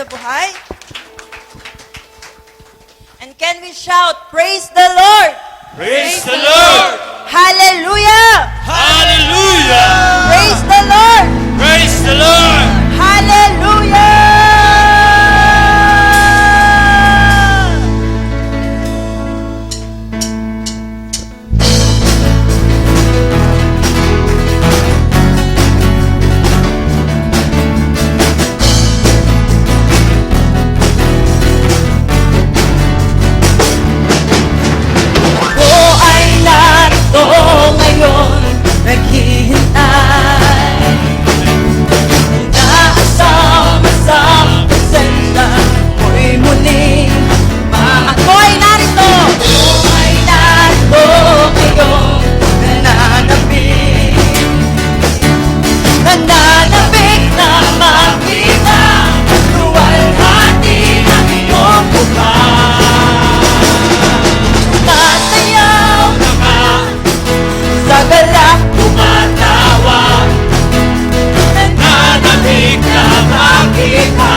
sa buhay? And can we shout, praise the Lord! Praise the Lord! Hallelujah! Hallelujah! Praise the Lord! Praise the Lord! Hallelujah! Ako ay narito ngayon, naghihintay. Inaasama sa presensya mo'y muling ako ay narito! Ako ay narito ngayon, nananabik. Nananabik na makita, luwalhati ng iyong mukha. Sumasayaw sa galak, Tumatawa, nananabik na makita,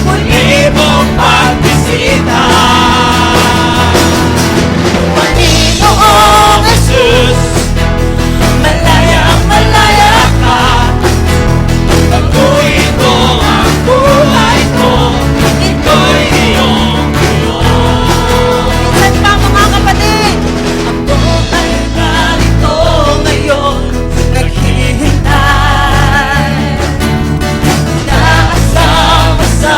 muli mong pagbisita. Panginoong Jesus, malayang malaya ka. pagkuhin mo ang buhay ko, ito'y iyong Minsan pa mga kapatid, ako ay narito ngayon, naghihintay. Inaasama sa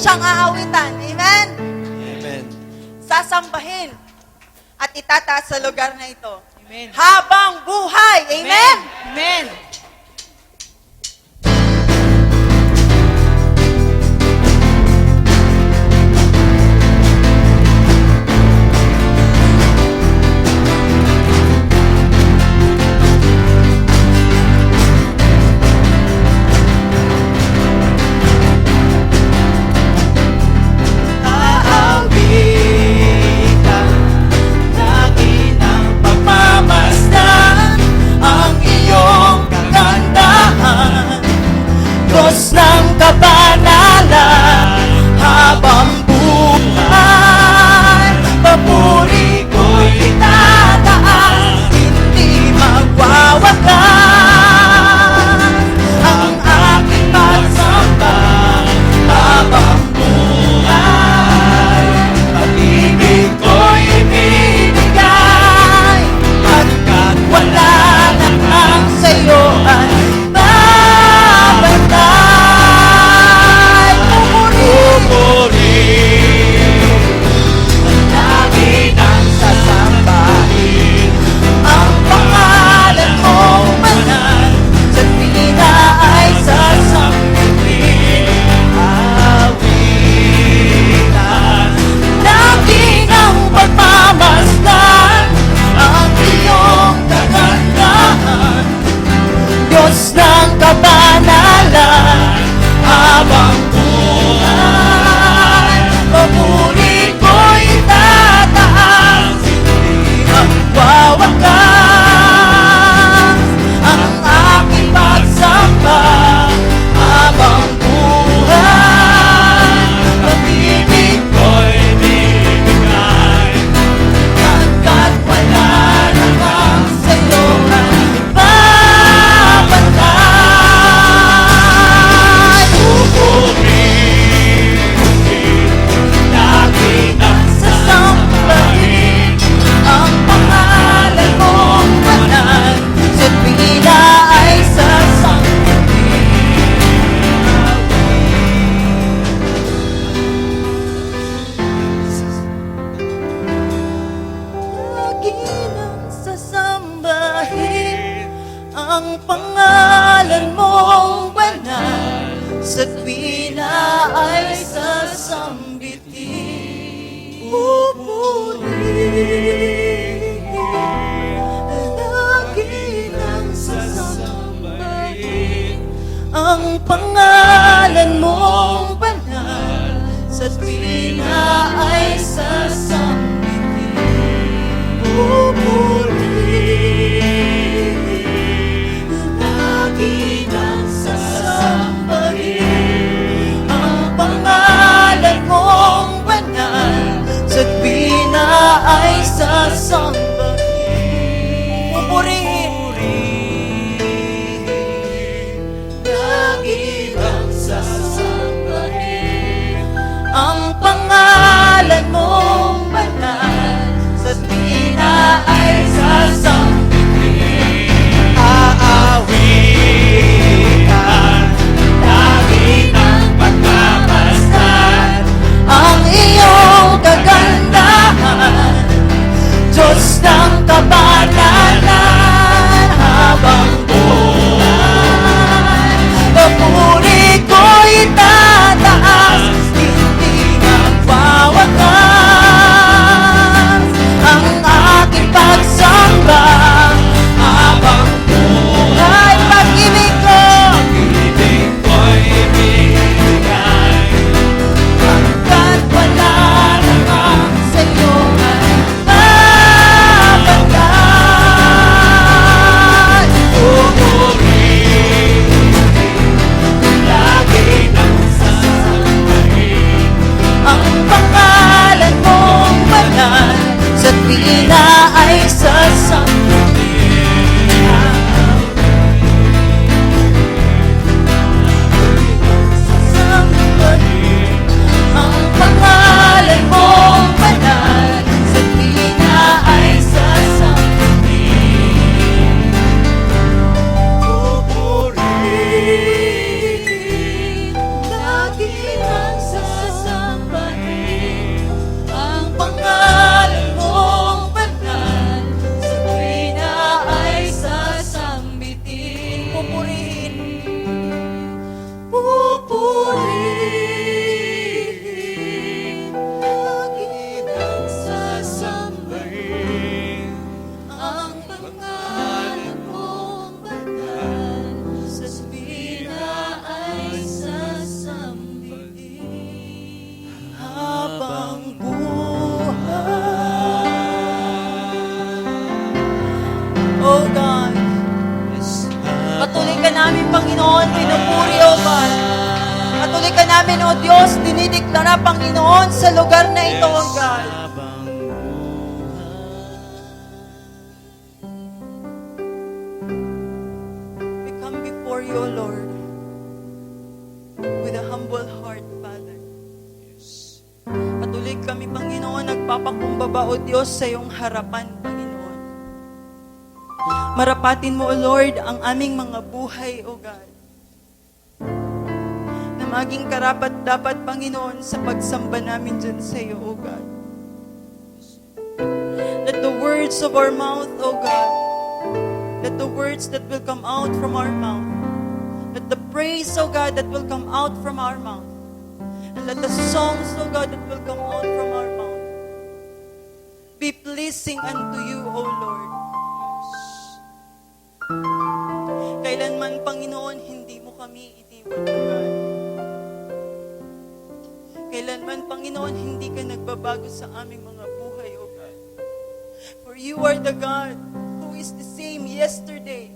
siyang aawitan. Amen? Amen. Sasambahin at itataas sa lugar na ito. Amen. Habang buhay. Amen? Amen. Aawitan, dakilang pagmamasdan ang iyong kagandahan. Diyos ng kabanalan, habang buhay, papuri ko'y itataas, hindi magwawakas ang aking pagsamba. Habang buhay, pag-ibig ko'y ibinigay, pagkat wala na ang sa'yo ay babantay. Pupuri, ang lagi nang sasambahin ang pangalan mong banal, sa pina ay sasambihin. Awitan, lagi ng pagmamasdan ang iyong kagandahan. Diyos ng kabanalan, habang buhay, papuri ko'y itataas, hindi magwawakas ang aking pagsamba. Habang buhay, pag-ibig ko'y bibigay, hanggat wala namang sa'yo ay babantay. Pupuri, lagi nang sasambahin ang pangalan mong banal, sa pina ay sasambihin. Lagi nang sasambahin ang pangalan mong banal, sa tuwina ay sasambitin. Pupuri, lagi nang sasambahin ang pangalan mong banal, sa tuwina ay sasambitin. Pupuri, lagi nang sasambahin ang pangalan mong banal, sa tuwina ay sasambahin. Pupurihin, lagi nang sasambahin ang pangalan mong Panginoon, pinupuri, O God. Patuloy ka namin, O Diyos, dinideklara, Panginoon, sa lugar na ito, O God. Habang We come before you, O Lord, with a humble heart, Father. Patuloy kami, Panginoon, nagpapakumbaba, O Diyos, sa iyong harapan, Panginoon. Marapatin mo, O Lord, ang aming mga buhay, O God. Na maging karapat dapat, Panginoon, sa pagsamba namin dyan sa iyo, O God. Let the words of our mouth, O God, let the words that will come out from our mouth, let the praise, O God, that will come out from our mouth, and let the songs, O God, that will come out from our mouth, be pleasing unto you, O Lord. Kailanman, Panginoon, hindi mo kami iniwan, O God. Kailanman, Panginoon, hindi ka nagbabago sa aming mga buhay, O God. For you are the God who is the same yesterday,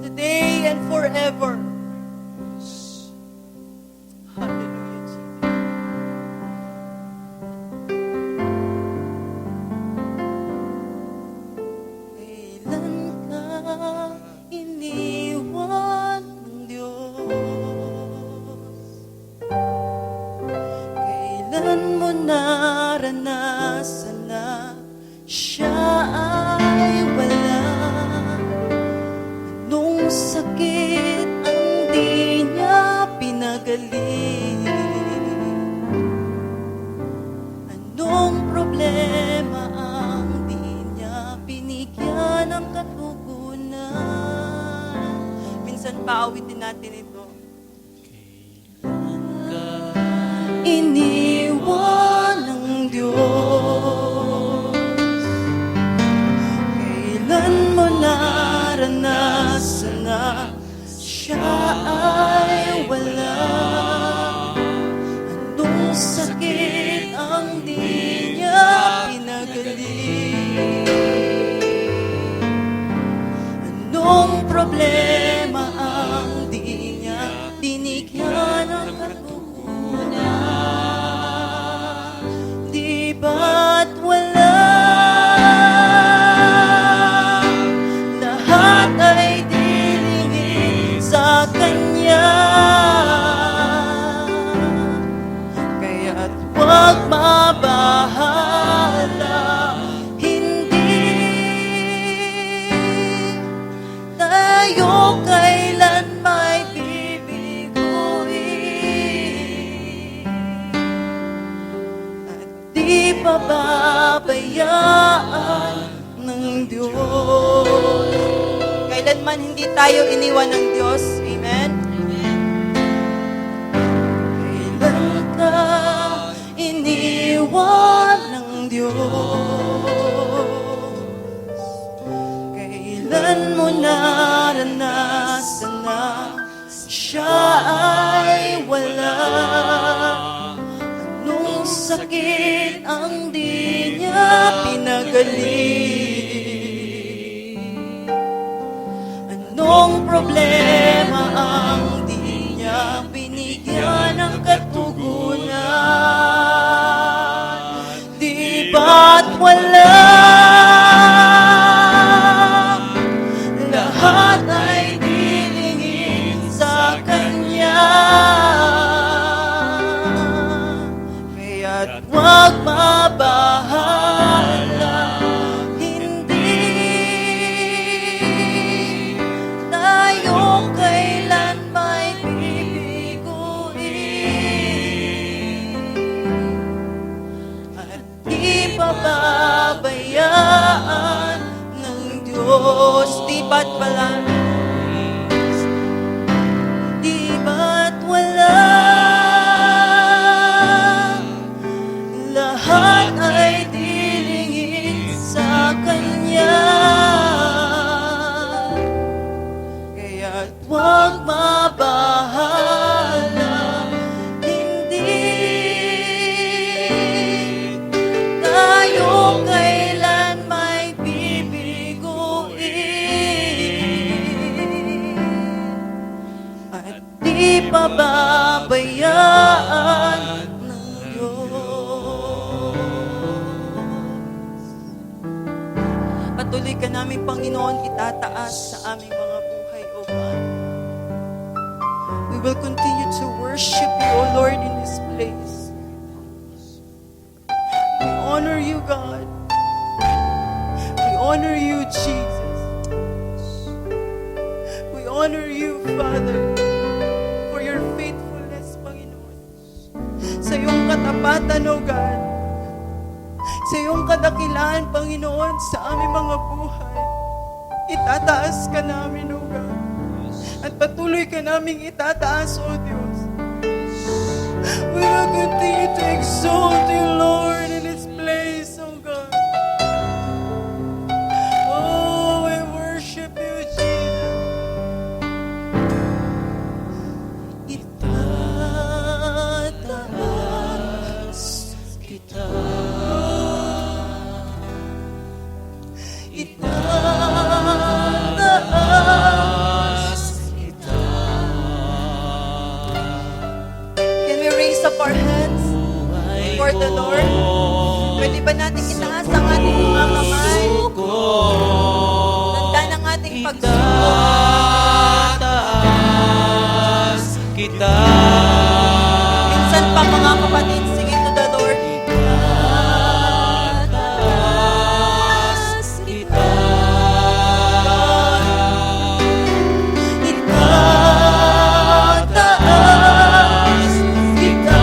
today, and forever. Hallelujah, Jesus. Kailan ka iniwan ng Diyos? Kailan mo naranasan na siya ay wala? Anong sakit ang di niya pinagaling? Anong problema ang di niya binigyan ng katugunan? Minsan paawitin natin ito. Iniwan ng Diyos. Kailan mo naranasan na siya ay wala? Anong sakit ang di niya pinagaling? Anong problema ang di niya binigyan ng katugunan? Di ba't wala? Lahat ay dilingin sa Kanya. Kaya't huwag mabahala, hindi tayo kailan may bibiguin at di pababayaan ng Diyos. Kailanman hindi tayo iniwan ng Diyos. Amen? Kailan ka iniwan ng Diyos? Kailan mo naranasan na siya ay wala? Anong sakit ang di niya pinagaling? Anong problema ang di niya binigyan ng katugunan? Di ba't wala? Lahat ay dilingin sa Kanya. Kaya't huwag mabahala, hindi tayo kailan may bibiguin at di pababayaan ng Diyos. Di ba't wala? Di ba't wala? Lahat ay dilingin sa Kanya. Kaya't huwag mabahala, hindi tayo kailan may bibiguin namin, Panginoon, itataas sa aming mga buhay, O God. We will continue to worship you, O Lord, in this place. We honor you, God. We honor you, Jesus. We honor you, Father, for your faithfulness, Panginoon. Sa iyong katapatan, O God. Sa iyong kadakilaan, Panginoon, sa aming mga buhay. Itataas ka namin, O God. At patuloy ka naming itataas, O Diyos. We will continue to exalt you, Lord, in this place, O God. Oh, we worship you, Jesus. Itataas kita. Itataas kita. Can we raise up our hands for the Lord? Pwede ba natin itaas ang ating mga kamay? Tanda ng ating pagsuko. Itataas kita. Minsan pa mga kapatid, singin to the Lord. Itataas kita. Itataas kita.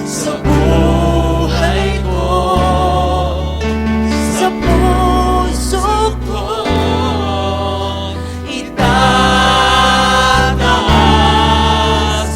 Sa buhay ko, sa puso ko, Itataas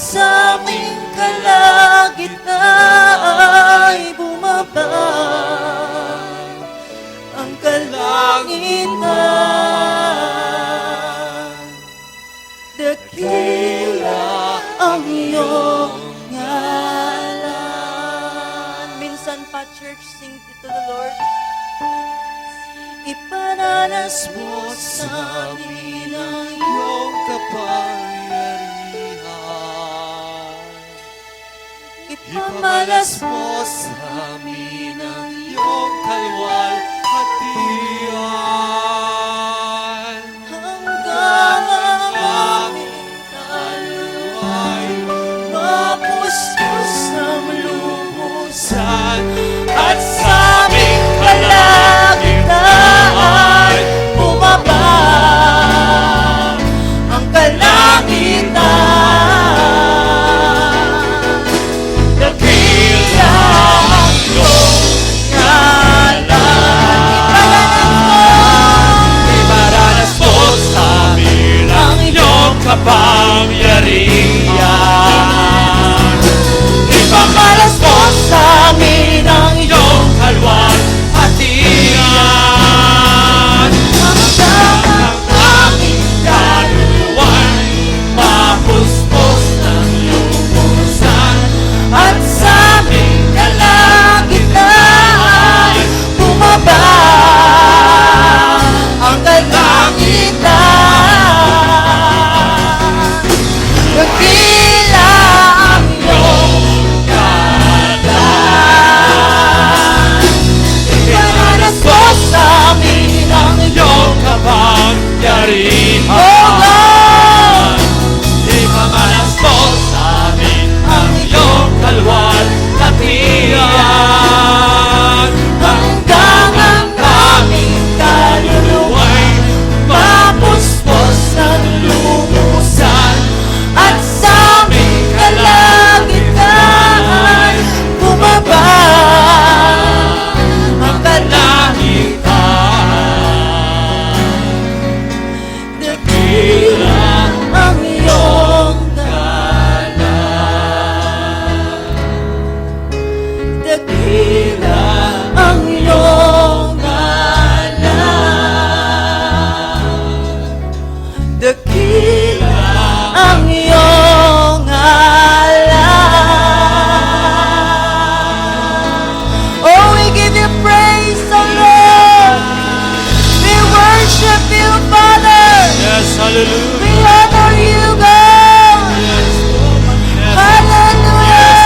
sa aming kalagitnaan ay bumaba ang kalangitan. Dakila ang iyong ngalan. Minsan pa, church, sing it to the Lord. Iparanas mo sa amin ang iyong ipamalas mo sa amin ang iyong kalwalhatian. hanggang ang aming kaluway mapuspos ng lubusan at sa aming kalagitnaan bumaba ang kalangitan. Dakila ang iyong ngalan. Iparanas mo sa amin ang iyong kapangyarihan. Ipamalas mo sa amin ang iyong Kalwalhatian. hanggang ang aming Kaluluway, mapuspos ng lubusan. at sa aming kalagitnaan bumaba ang kalangitan. Dakila ang iyong ngalan. Iparanas mo sa amin ang Iyong kapangyarihan. Oh God! Ipamalas mo sa amin ang iyong kalwalhatian. Hanggang ang aming kaluluwa mapuspos ng lubusan at sa aming kalagitnaan bumaba ang dakila ang iyong dakila ang iyong ngalan. Dakila ang iyong ngalan. Oh, we give you praise, oh Lord. We worship you, Father. Yes, hallelujah. We honor you, God. Yes, Hallelujah.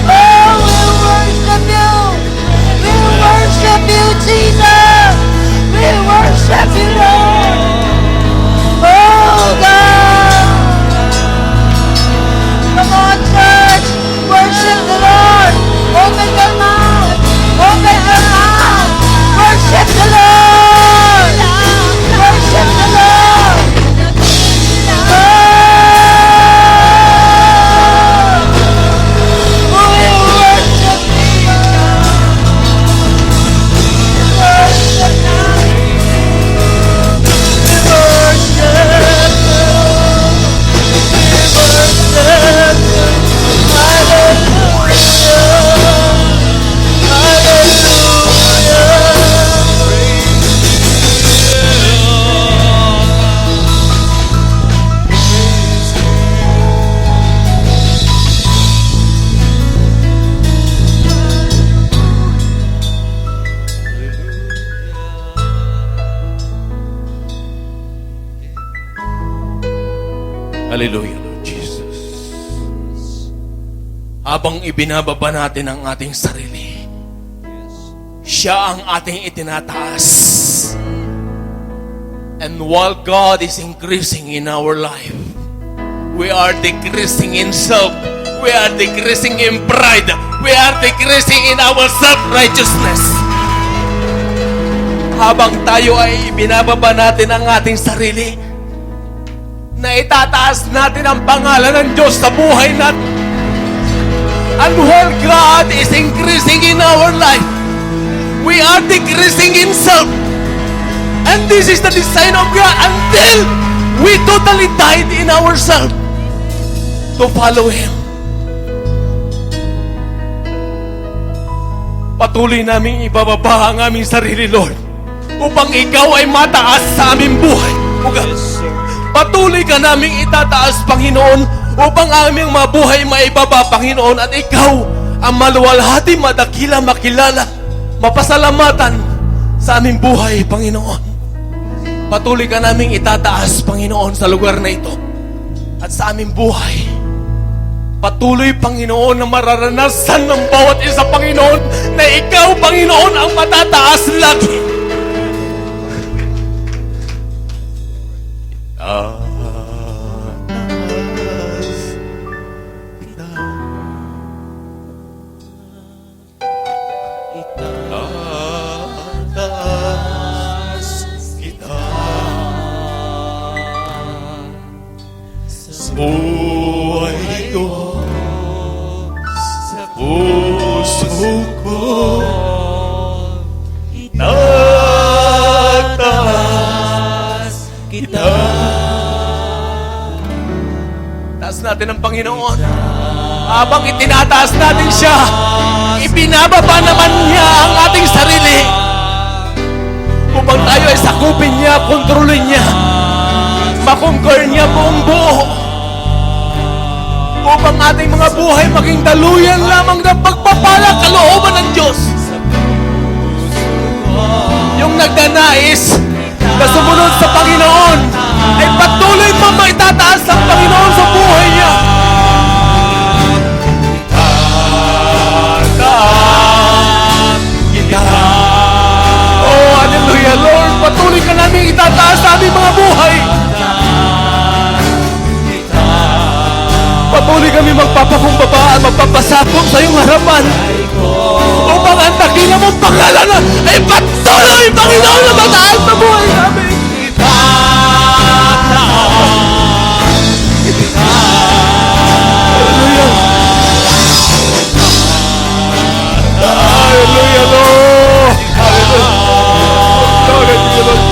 Oh, we worship you. We worship you, Jesus. We worship you, Lord. Oh, God. Come on, church. Worship the Lord. Open your mouth. Open your mouth. Worship the Lord. Worship the Lord. Oh, we worship you. Worship you. We worship you. We worship you. Hallelujah, Lord Jesus. Habang ibinababa natin ang ating sarili, siya ang ating itinataas. And while God is increasing in our life, we are decreasing in self. We are decreasing in pride. We are decreasing in our self-righteousness. Habang tayo ay ibinababa natin ang ating sarili, na itataas natin ang pangalan ng Diyos sa buhay natin. And while God is increasing in our life, we are decreasing in self. And this is the design of God until We totally died in ourselves to follow Him. Patuloy namin ibababa ang aming sarili, Lord, upang Ikaw ay mataas sa aming buhay. Patuloy ka naming itataas, Panginoon, upang aming mga buhay maibaba, Panginoon, at Ikaw ang maluwalhati, madakila, makilala, mapasalamatan sa aming buhay, Panginoon. Patuloy ka naming itataas, Panginoon, sa lugar na ito at sa aming buhay. Patuloy, Panginoon, na mararanasan ng bawat isa, Panginoon, na Ikaw, Panginoon, ang matataas lagi. Buhay ko, sa puso ko, itataas kita. Taas natin ang Panginoon. Habang itinataas natin siya, ibinababa naman niya ang ating sarili upang tayo ay sakupin niya, kontrolin niya, makonquer niya buong buo, upang ating mga buhay maging daluyan lamang ng pagpapala kalooban ng Diyos. Yung nagdanais na sumunod sa Panginoon ay patuloy pa maitataas ang Panginoon sa buhay niya. Oh, hallelujah, Lord. Patuloy ka namin itataas sa aming mga buhay. Patuloy kami magpapakumbaba at magpapasakop sa iyong harapan upang ang dakila mong pangalan ay patuloy, Panginoon, na mataas sa buhay namin. Hallelujah, Lord. Hallelujah. Glory to you, Lord.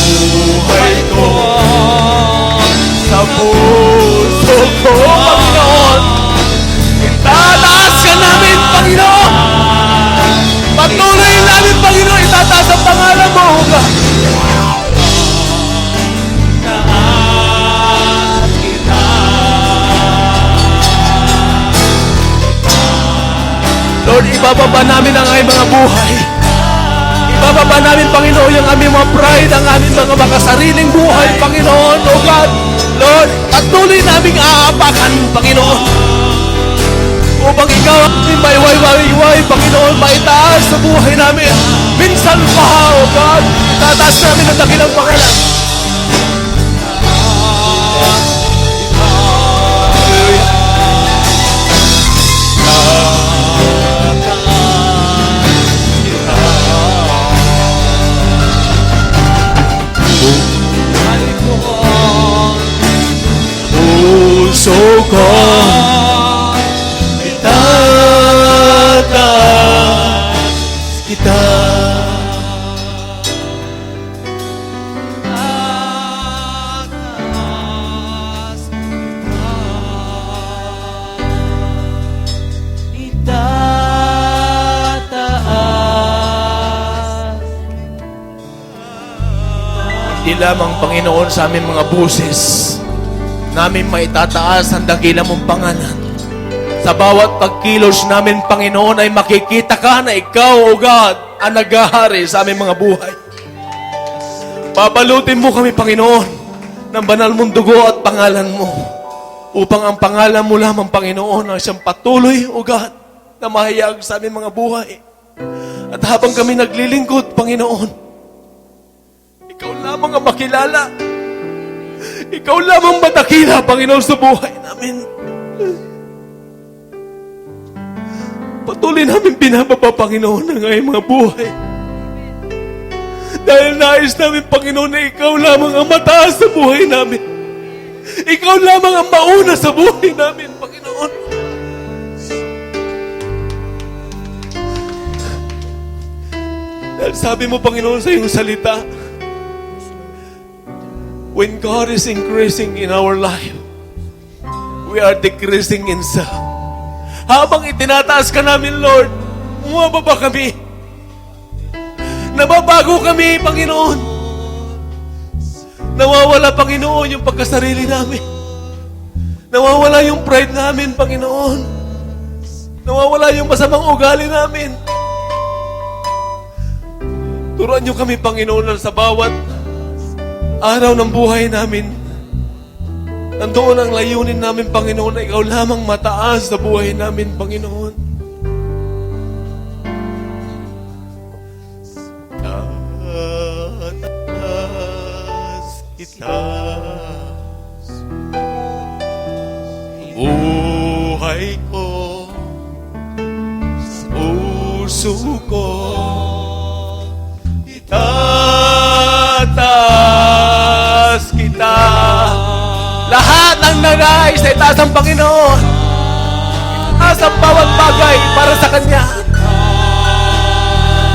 Buhay ko sa puso ko, Panginoon. Itataas ka namin, Panginoon. Patuloy namin, Panginoon, itataas ang pangalan mo, God. Lord, ibababa namin ang aming mga buhay. Ibababa namin, Panginoon, yung aming mga pride, ang aming mga makasariling buhay, Panginoon, O God. Lord, patuloy naming aapakan, Panginoon, upang Ikaw ang aming maiway-way, Panginoon, maitaas sa buhay namin. Minsan pa, O God, itataas namin ang dakilang pangalan. Puso ko itataas kita. Hindi lamang, Panginoon, sa aming mga buses namin maitataas ang dakila mong pangalan. Sa bawat pagkilos namin, Panginoon, ay makikita ka na Ikaw, O God, ang naghahari sa aming mga buhay. Babalutin mo kami, Panginoon, ng banal mong dugo at pangalan mo, upang ang pangalan mo lamang, Panginoon, ay siyang patuloy, O God, na mahayag sa aming mga buhay. At habang kami naglilingkod, Panginoon, Ikaw lamang ang makilala. Ikaw lamang madakila, Panginoon, sa buhay namin. Patuloy namin binababa, Panginoon, ang aming mga buhay. Dahil nais namin, Panginoon, na Ikaw lamang ang mataas sa buhay namin. Ikaw lamang ang mauna sa buhay namin, Panginoon. Sabi mo, Panginoon, sa iyong salita, when God is increasing in our life, we are decreasing in self. Habang itinataas ka namin, Lord, bumababa kami. Nababago kami, Panginoon. Nawawala, Panginoon, yung pagkasarili namin. Nawawala yung pride namin, Panginoon. Nawawala yung masamang ugali namin. Turuan niyo kami, Panginoon, sa bawat araw ng buhay namin. Nandoon ang layunin namin, Panginoon, na ikaw lamang mataas sa buhay namin, Panginoon. Tataas kita. Buhay ko sa puso ko. Itataas kita. Lahat ng nagais sa itaas ng Panginoon. Itaas ang bawat bagay para sa Kanya.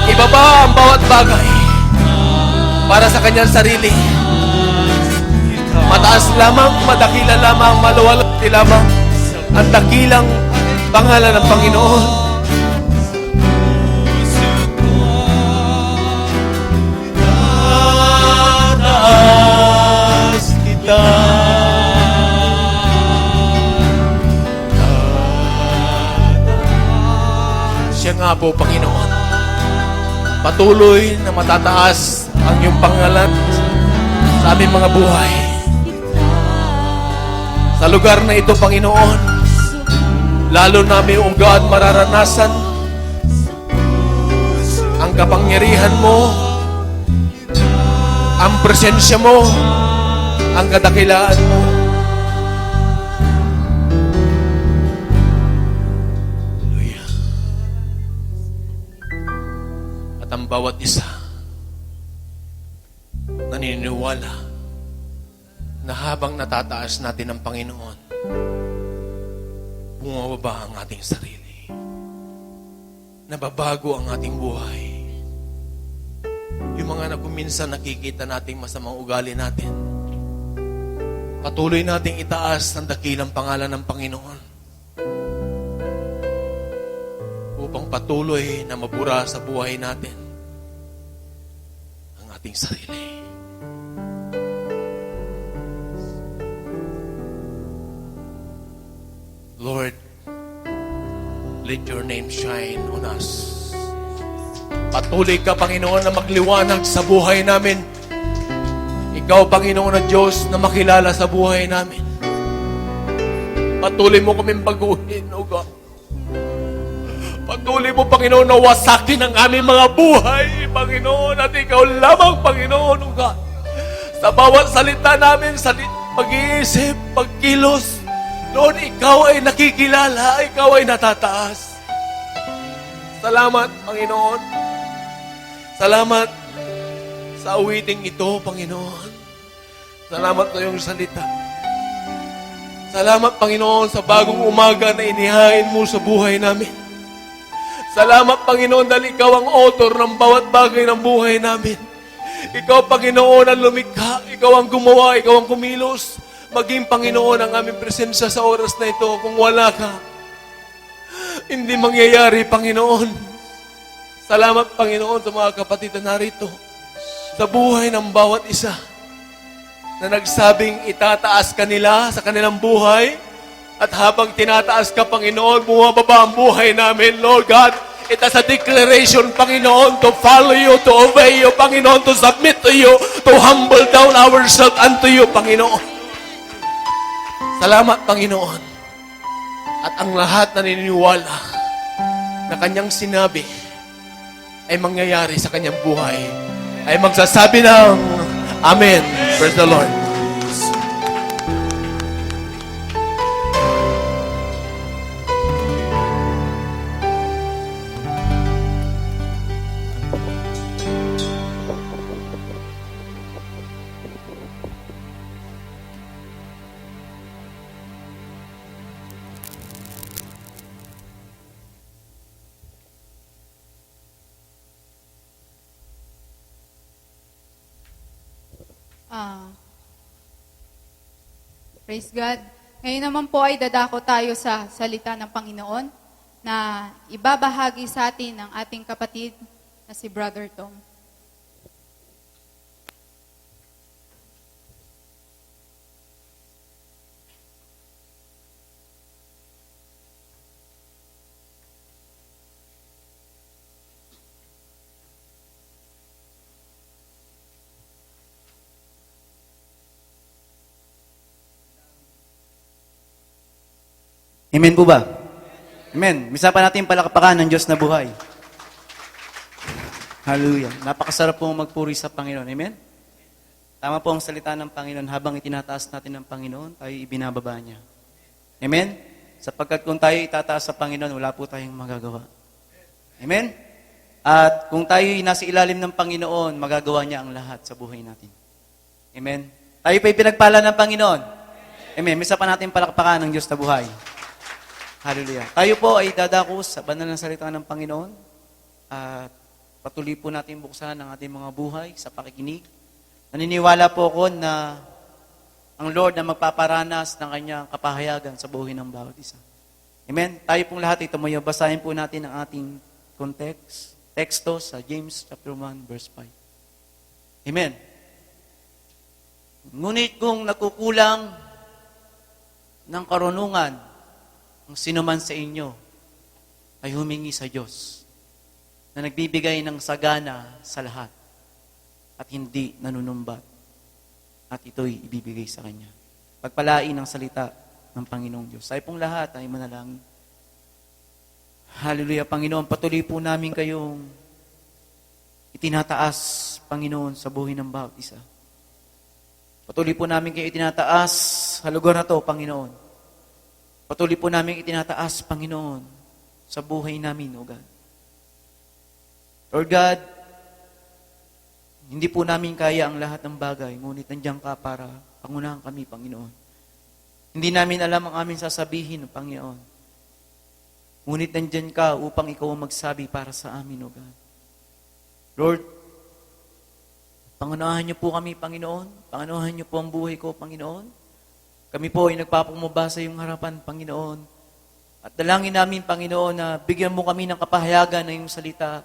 Ibaba ang bawat bagay para sa Kanyang sarili. Mataas lamang, madakila lamang, maluwalhati lamang ang dakilang pangalan ng Panginoon. Tataas kita. Siya nga po, Panginoon. Patuloy na matataas ang iyong pangalan sa aming mga buhay. Sa lugar na ito, Panginoon, lalo namin, O God, mararanasan ang kapangyarihan mo, ang presensya mo, ang kadakilaan mo. Hallelujah. At ang bawat isa naniniwala na habang natataas natin ang Panginoon, bumababa ang ating sarili. Nababago ang ating buhay. Yung mga nakuminsan nakikita nating masamang ugali natin, patuloy nating itaas ang dakilang pangalan ng Panginoon upang patuloy na mabura sa buhay natin ang ating sarili. Lord, let your name shine on us. Patuloy ka, Panginoon, na magliwanag sa buhay namin. Ikaw, Panginoon na Diyos, na makilala sa buhay namin. Patuloy mo kaming baguhin, O God. Patuloy mo, Panginoon, na wasakin ang aming mga buhay, Panginoon, at Ikaw lamang, Panginoon, O God. Sa bawat salita namin, pag-iisip, pagkilos, Lord, Ikaw ay nakikilala, Ikaw ay natataas. Salamat, Panginoon. Salamat sa awiting ito, Panginoon. Salamat sa iyong salita. Salamat, Panginoon, sa bagong umaga na inihain mo sa buhay namin. Salamat, Panginoon, dahil Ikaw ang author ng bawat bagay ng buhay namin. Ikaw, Panginoon, ang lumikha. Ikaw ang gumawa. Ikaw ang kumilos. Maging, Panginoon, ang aming presensya sa oras na ito. Kung wala ka, hindi mangyayari, Panginoon. Salamat, Panginoon, sa mga kapatid na narito. Sa buhay ng bawat isa na nagsabing itataas ka nila sa kanilang buhay. At habang tinataas ka, Panginoon, bumababa ang buhay namin, Lord God. It is a declaration, Panginoon, to follow you, to obey you, Panginoon, to submit to you, to humble down ourselves unto you, Panginoon. Salamat, Panginoon. At ang lahat na naniniwala na Kanyang sinabi ay mangyayari sa Kanyang buhay, ay magsasabi ng Amen. Praise the Lord. Ah, praise God. Ngayon naman po ay dadako tayo sa salita ng Panginoon na ibabahagi sa atin ng ating kapatid na si Brother Tom. Amen po ba? Amen. Misa pa natin palakpakan ng Diyos na buhay. Hallelujah. Napakasarap po magpuri sa Panginoon. Amen? Tama po ang salita ng Panginoon. Habang itinataas natin ng Panginoon, tayo ibinababa niya. Amen? Sapagkat kung tayo itataas sa Panginoon, wala po tayong magagawa. Amen? At kung tayo nasa ilalim ng Panginoon, magagawa niya ang lahat sa buhay natin. Amen? Tayo pa pinagpala ng Panginoon. Amen. Misa pa natin palakpakan ng Diyos na buhay. Hallelujah. Tayo po ay dadako sa banal na salita ng Panginoon at patuloy po natin buksan ang ating mga buhay sa pakikinig. Naniniwala po ako na ang Lord na magpaparanas ng kanyang kapahayagan sa buhay ng bawat isa. Amen? Tayo pong lahat ay tumayo. Basahin po natin ang ating teksto sa James chapter 1 verse 5. Amen. Ngunit kung nakukulang ng karunungan ang sinuman sa inyo ay humingi sa Diyos na nagbibigay ng sagana sa lahat at hindi nanunumbat at ito'y ibibigay sa Kanya. Pagpalain ang salita ng Panginoong Diyos. Tayo pong lahat ay manalangin. Hallelujah, Panginoon. Patuloy po namin kayong itinataas, Panginoon, sa buhay ng bawat isa. Patuloy po namin kayo itinataas sa lugar na to, Panginoon. Patuloy po namin itinataas, Panginoon, sa buhay namin, O God. Lord God, hindi po namin kaya ang lahat ng bagay, ngunit nandiyan ka para pangunahan kami, Panginoon. Hindi namin alam ang aming sasabihin, Panginoon. Ngunit nandiyan ka upang ikaw ang magsabi para sa amin, O God. Lord, pangunahan niyo po kami, Panginoon. Pangunahan niyo po ang buhay ko, Panginoon. Kami po ay nagpapumaba sa iyong harapan, Panginoon. At dalangin namin, Panginoon, na bigyan mo kami ng kapahayagan na iyong salita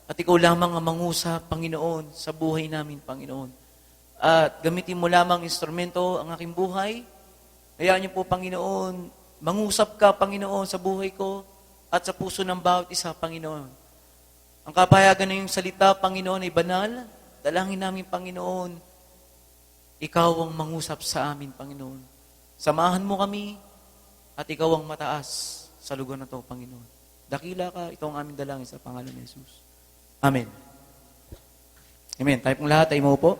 at ikaw lamang ang mangusap, Panginoon, sa buhay namin, Panginoon. At gamitin mo lamang instrumento ang aking buhay. Hayaan niyo po, Panginoon, mangusap ka, Panginoon, sa buhay ko at sa puso ng bawat isa, Panginoon. Ang kapahayagan na iyong salita, Panginoon, ay banal. Dalangin namin, Panginoon, ikaw ang mangusap sa amin, Panginoon. Samahan mo kami at ikaw ang mataas sa lugar na to, Panginoon. Dakila ka, ito ang aming dalangin sa pangalan ni Jesus. Amen. Amen. Tayo pong lahat ay maupo.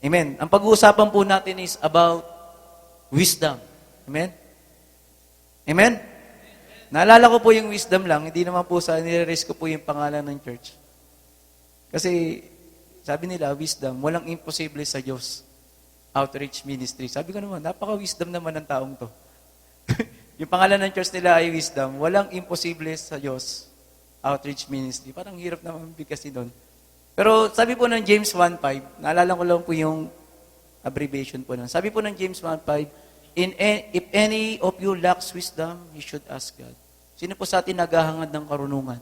Amen. Ang pag-uusapan po natin is about wisdom. Amen? Amen? Naalala ko po yung wisdom lang, hindi naman po sa nire-raise ko po yung pangalan ng church. Kasi sabi nila, wisdom, walang imposible sa Diyos. Outreach ministry. Sabi ko naman, napaka-wisdom naman ng taong to. Yung pangalan ng church nila ay wisdom. Walang imposible sa Diyos. Outreach ministry. Parang hirap naman bigkasin doon. Pero sabi po ng James 1.5, naalala ko lang po yung abbreviation po nun. Sabi po ng James 1.5, if any of you lacks wisdom, you should ask God. Sino po sa atin naghahangad ng karunungan?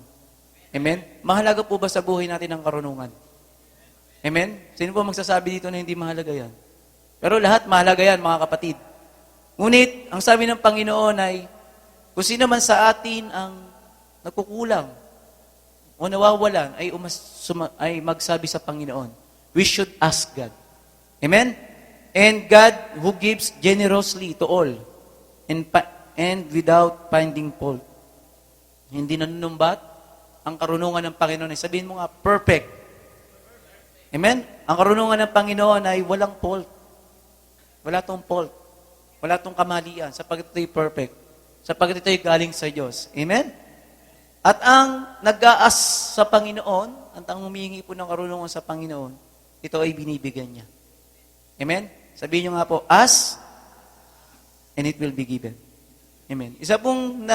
Amen? Mahalaga po ba sa buhay natin ang karunungan? Amen? Sino po magsasabi dito na hindi mahalaga yan? Pero lahat mahalaga yan, mga kapatid. Ngunit, ang sabi ng Panginoon ay, kung sino man sa atin ang nagkukulang o nawawalan, ay magsabi sa Panginoon, we should ask God. Amen? And God who gives generously to all and without finding fault. Hindi nanunumbat, ang karunungan ng Panginoon ay, sabihin mo nga, perfect. Amen? Ang karunungan ng Panginoon ay walang fault. Wala tong fault. Wala tong kamalian. Sapagkat ito'y perfect. Sapagkat ito'y galing sa Diyos. Amen? At ang nag-aas sa Panginoon, ang humihingi po ng karunungan sa Panginoon, ito ay binibigyan niya. Amen? Sabihin nyo nga po, ask, and it will be given. Amen. Isa pong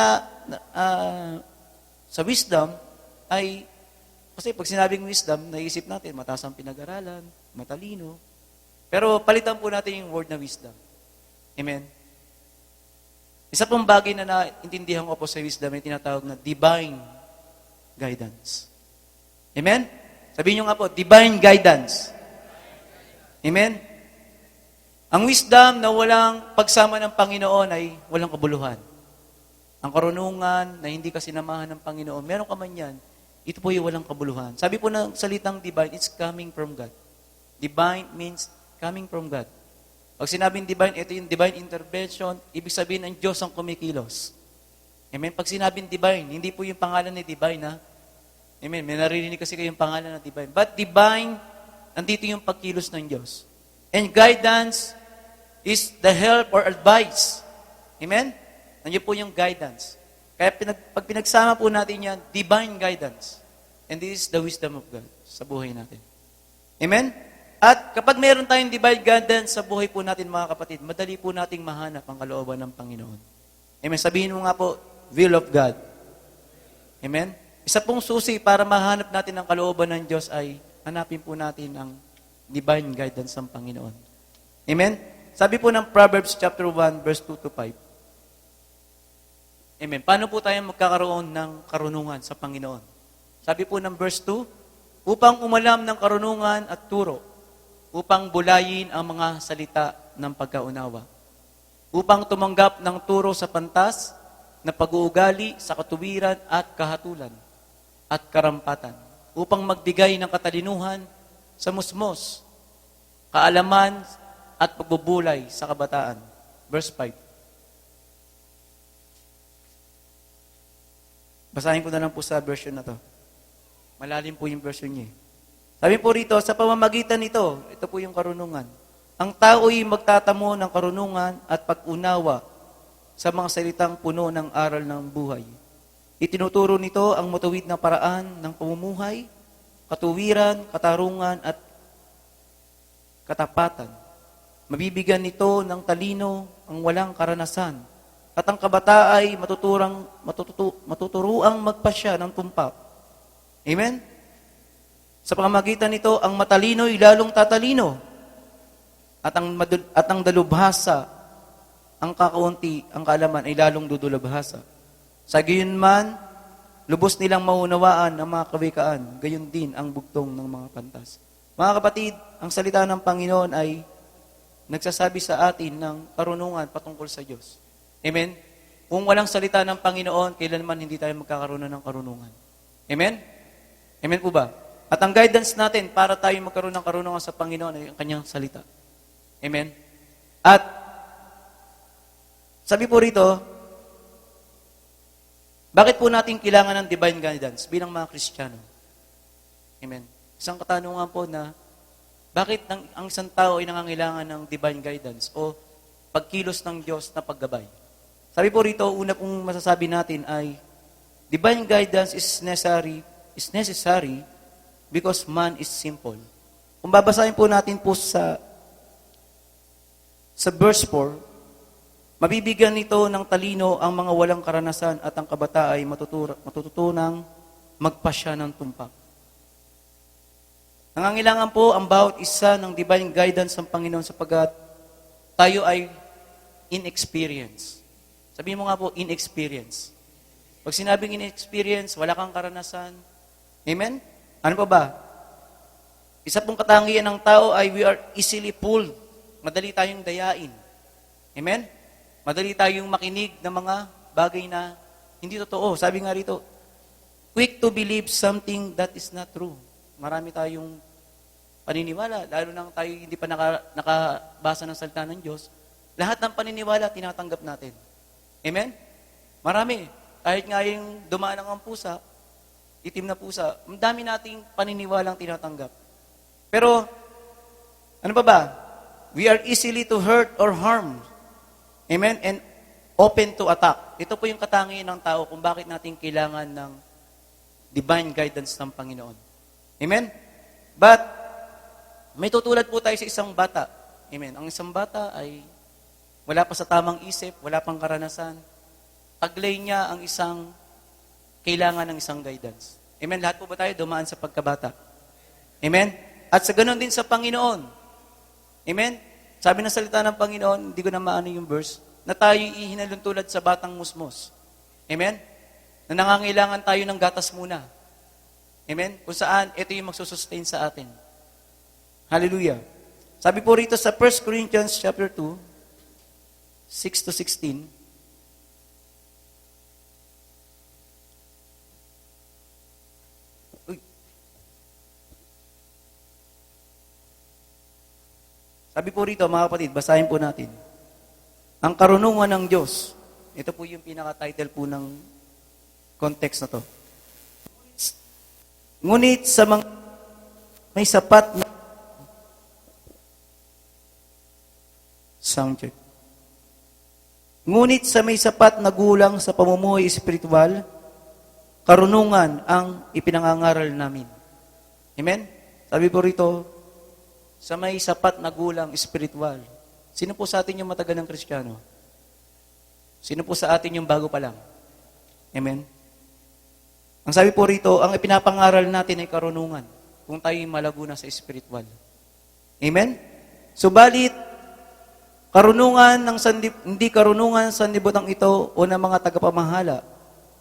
sa wisdom ay, kasi pag sinabing wisdom, naisip natin, mataas ang pinag-aralan, matalino. Pero palitan po natin yung word na wisdom. Amen? Isa pong bagay na naintindihan ko po sa wisdom ay tinatawag na divine guidance. Amen? Sabihin nyo nga po, divine guidance. Amen? Ang wisdom na walang pagsama ng Panginoon ay walang kabuluhan. Ang karunungan na hindi ka sinamahan ng Panginoon, meron ka man yan, ito po yung walang kabuluhan. Sabi po ng salitang divine, it's coming from God. Divine means coming from God. Pag sinabing divine, ito yung divine intervention, ibig sabihin ng Diyos ang kumikilos. Amen? Pag sinabing divine, hindi po yung pangalan ni divine, ha? Amen? May naririnig kasi kayong pangalan na divine. But divine, nandito yung pagkilos ng Diyos. And guidance is the help or advice. Amen? Nandiyo po yung guidance. Kaya pag pinagsama po natin yan, divine guidance. And this is the wisdom of God sa buhay natin. Amen? At kapag meron tayong divine guidance sa buhay po natin, mga kapatid, madali po nating mahanap ang kalooban ng Panginoon. Amen? Sabihin mo nga po, will of God. Amen? Isa pong susi para mahanap natin ang kalooban ng Diyos ay hanapin po natin ang divine guidance ng Panginoon. Amen? Sabi po ng Proverbs chapter 1, verse 2 to 5. Amen. Paano po tayo magkakaroon ng karunungan sa Panginoon? Sabi po ng verse 2, upang umalam ng karunungan at turo, upang bulayin ang mga salita ng pagkaunawa, upang tumanggap ng turo sa pantas, na pag-uugali sa katuwiran at kahatulan, at karampatan, upang magbigay ng katalinuhan sa musmos, kaalaman at pagbubulay sa kabataan. Verse 5. Basahin ko na lang po sa version na to. Malalim po yung version niya. Sabi po rito, sa pamamagitan nito, ito po yung karunungan. Ang tao'y magtatamo ng karunungan at pag-unawa sa mga salitang puno ng aral ng buhay. Itinuturo nito ang matuwid na paraan ng pamumuhay, katuwiran, katarungan at katapatan. Mabibigyan nito ng talino ang walang karanasan. At ang kabata ay matuturuang magpasya ng tumpak. Amen? Sa pamamagitan nito, ang matalino ay lalong tatalino. At ang dalubhasa, ang kakaunti, ang kaalaman ay lalong dudulubhasa. Sa gayon man, lubos nilang maunawaan ang mga kawikaan, gayon din ang bugtong ng mga pantas. Mga kapatid, ang salita ng Panginoon ay nagsasabi sa atin ng karunungan patungkol sa Diyos. Amen? Kung walang salita ng Panginoon, kailanman hindi tayo magkakaroon ng karunungan. Amen? Amen po ba? At ang guidance natin para tayo magkaroon ng karunungan sa Panginoon ay ang kanyang salita. Amen? At sabi po rito, bakit po natin kailangan ng divine guidance bilang mga Kristiyano? Amen? Isang katanungan po na, bakit ang isang tao ay nangangailangan ng divine guidance o pagkilos ng Diyos na paggabay? Sabi po rito, una pong masasabi natin ay, divine guidance is necessary because man is simple. Kung babasahin po natin po sa verse 4, mabibigyan nito ng talino ang mga walang karanasan at ang kabata ay matututunang magpasya ng tumpak. Nangangailangan po ang bawat isa ng divine guidance ng Panginoon sapagkat tayo ay inexperience. Sabihin mo nga po, inexperience. Pag sinabing inexperience, wala kang karanasan. Amen? Ano pa ba? Isa pong katangian ng tao ay we are easily pulled. Madali tayong dayain. Amen? Madali tayong makinig ng mga bagay na hindi totoo. Sabi nga rito, quick to believe something that is not true. Marami tayong paniniwala, lalo nang tayo hindi pa nakabasa ng salita ng Diyos. Lahat ng paniniwala, tinatanggap natin. Amen? Marami. Kahit nga yung dumaan ang pusa, itim na pusa, ang dami nating paniniwalang tinatanggap. Pero, ano ba? We are easily to hurt or harm. Amen? And open to attack. Ito po yung katangian ng tao kung bakit natin kailangan ng divine guidance ng Panginoon. Amen? But, may tutulad po tayo sa isang bata. Amen? Ang isang bata ay wala pa sa tamang isip, wala pang karanasan. Taglay niya ang isang kailangan ng isang guidance. Amen? Lahat po ba tayo dumaan sa pagkabata? Amen? At sa ganun din sa Panginoon. Amen? Sabi ng salita ng Panginoon, hindi ko na maano yung verse, na tayo ihinalon tulad sa batang musmos. Amen? Na nangangailangan tayo ng gatas muna. Amen? Kung saan, ito yung magsusustain sa atin. Hallelujah. Sabi po rito sa 1 Corinthians chapter 2, 6 to 16, sabi po rito, mga kapatid, basahin po natin. Ang karunungan ng Diyos. Ito po yung pinaka-title po ng context na to. Ngunit sa mga may sapat na sound check. Ngunit sa may sapat na gulang sa pamumuhay espiritual, karunungan ang ipinangangaral namin. Amen? Sabi po rito, sa may sapat na gulang espiritual. Sino po sa atin yung matagal ng Kristiyano? Sino po sa atin yung bago pa lang? Amen? Ang sabi po rito, ang ipinapangaral natin ay karunungan kung tayo malago na sa espiritual. Amen? Subalit, karunungan ng hindi karunungan sa sanlibutan ito o ng mga tagapamahala,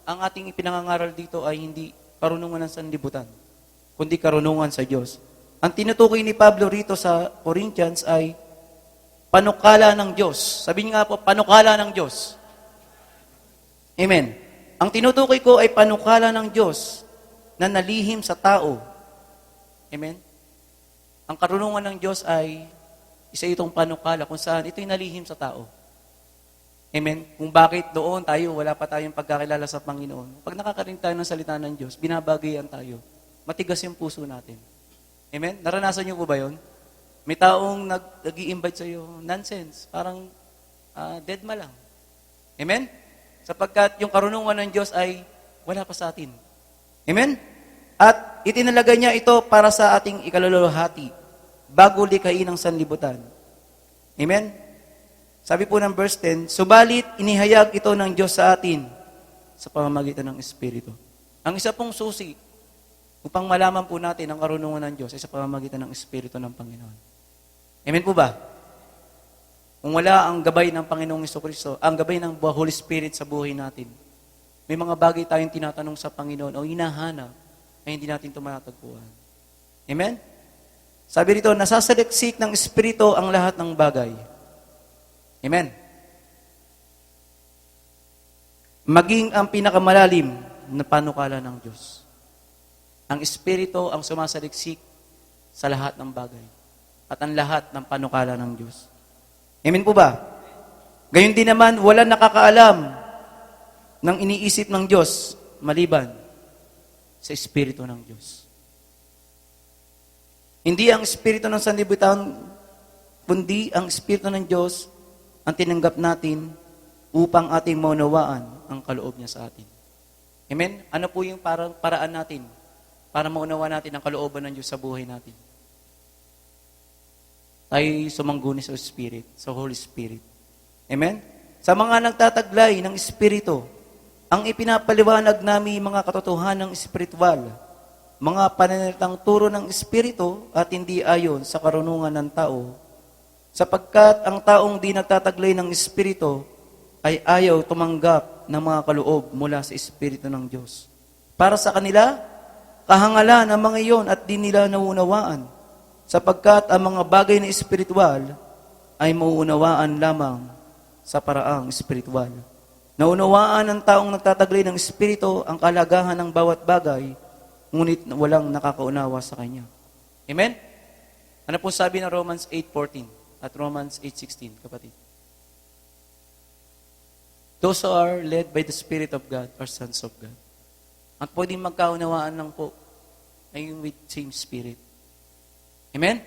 ang ating ipinangangaral dito ay hindi karunungan ng sanlibutan, kundi karunungan sa Diyos. Ang tinutukoy ni Pablo rito sa Corinthians ay panukala ng Diyos. Sabihin nga po, panukala ng Diyos. Amen. Ang tinutukoy ko ay panukala ng Diyos na nalihim sa tao. Amen. Ang karunungan ng Diyos ay isa itong panukala kung saan ito'y nalihim sa tao. Amen. Kung bakit doon tayo, wala pa tayong pagkakilala sa Panginoon. Pag nakakarinig tayo ng salita ng Diyos, binabagayan tayo. Matigas yung puso natin. Amen? Naranasan niyo po ba yun? May taong nag-i-invite sa iyo, nonsense, parang deadma lang. Amen? Sapagkat yung karunungan ng Diyos ay wala pa sa atin. Amen? At itinalaga niya ito para sa ating ikaluluhati bago likhain ng sanlibutan. Amen? Sabi po ng verse 10, subalit inihayag ito ng Diyos sa atin sa pamamagitan ng Espiritu. Ang isa pong susi upang malaman po natin ang karunungan ng Diyos ay sa pamamagitan ng Espiritu ng Panginoon. Amen po ba? Kung wala ang gabay ng Panginoong Jesucristo, ang gabay ng Holy Spirit sa buhay natin, may mga bagay tayong tinatanong sa Panginoon o hinahanap na hindi natin ito matatagpuan. Amen? Sabi rito, nasasaliksik ng Espiritu ang lahat ng bagay. Amen? Maging ang pinakamalalim na panukala ng Diyos. Ang Espiritu ang sumasaliksik sa lahat ng bagay at ang lahat ng panukala ng Diyos. Amen po ba? Gayon din naman, wala nakakaalam ng iniisip ng Diyos maliban sa Espiritu ng Diyos. Hindi ang Espiritu ng sanlibutan, kundi ang Espiritu ng Diyos ang tinanggap natin upang ating maunawaan ang kaloob niya sa atin. Amen? Ano po yung paraan natin para maunawa natin ang kalooban ng Diyos sa buhay natin? Tayo sumangguni sa Spirit, sa Holy Spirit. Amen? Sa mga nagtataglay ng Espiritu, ang ipinapaliwanag namin mga katotohanan ng espiritual, mga pananalitang turo ng Espiritu at hindi ayon sa karunungan ng tao, sapagkat ang taong di nagtataglay ng Espiritu ay ayaw tumanggap ng mga kaloob mula sa Espiritu ng Diyos. Para sa kanila, kahangalan ang mga iyon at di nila nauunawaan, sapagkat ang mga bagay na espiritual ay mauunawaan lamang sa paraang espiritual. Naunawaan ng taong nagtataglay ng Espiritu ang kalagahan ng bawat bagay, ngunit walang nakakaunawa sa Kanya. Amen? Ano po sabi ng Romans 8:14 at Romans 8:16, kapatid? Those who are led by the Spirit of God are sons of God. Ang pwedeng magkaunawaan lang po ay yung with same Spirit. Amen?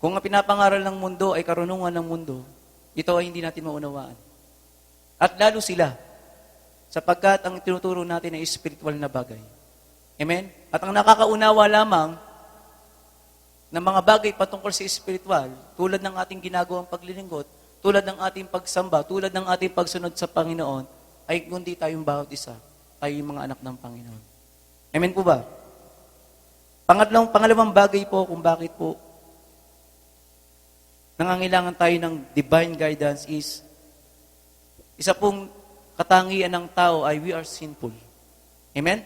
Kung ang pinapangaral ng mundo ay karunungan ng mundo, ito ay hindi natin maunawaan. At lalo sila, sapagkat ang tinuturo natin ay spiritual na bagay. Amen? At ang nakakaunawa lamang ng mga bagay patungkol sa spiritual, tulad ng ating ginagawang paglilingkod, tulad ng ating pagsamba, tulad ng ating pagsunod sa Panginoon, ay kundi tayong bawat isa, tayo yung mga anak ng Panginoon. Amen po ba? Pangalawang bagay po kung bakit po nangangailangan tayo ng divine guidance is, isa pong katangian ng tao ay we are sinful. Amen?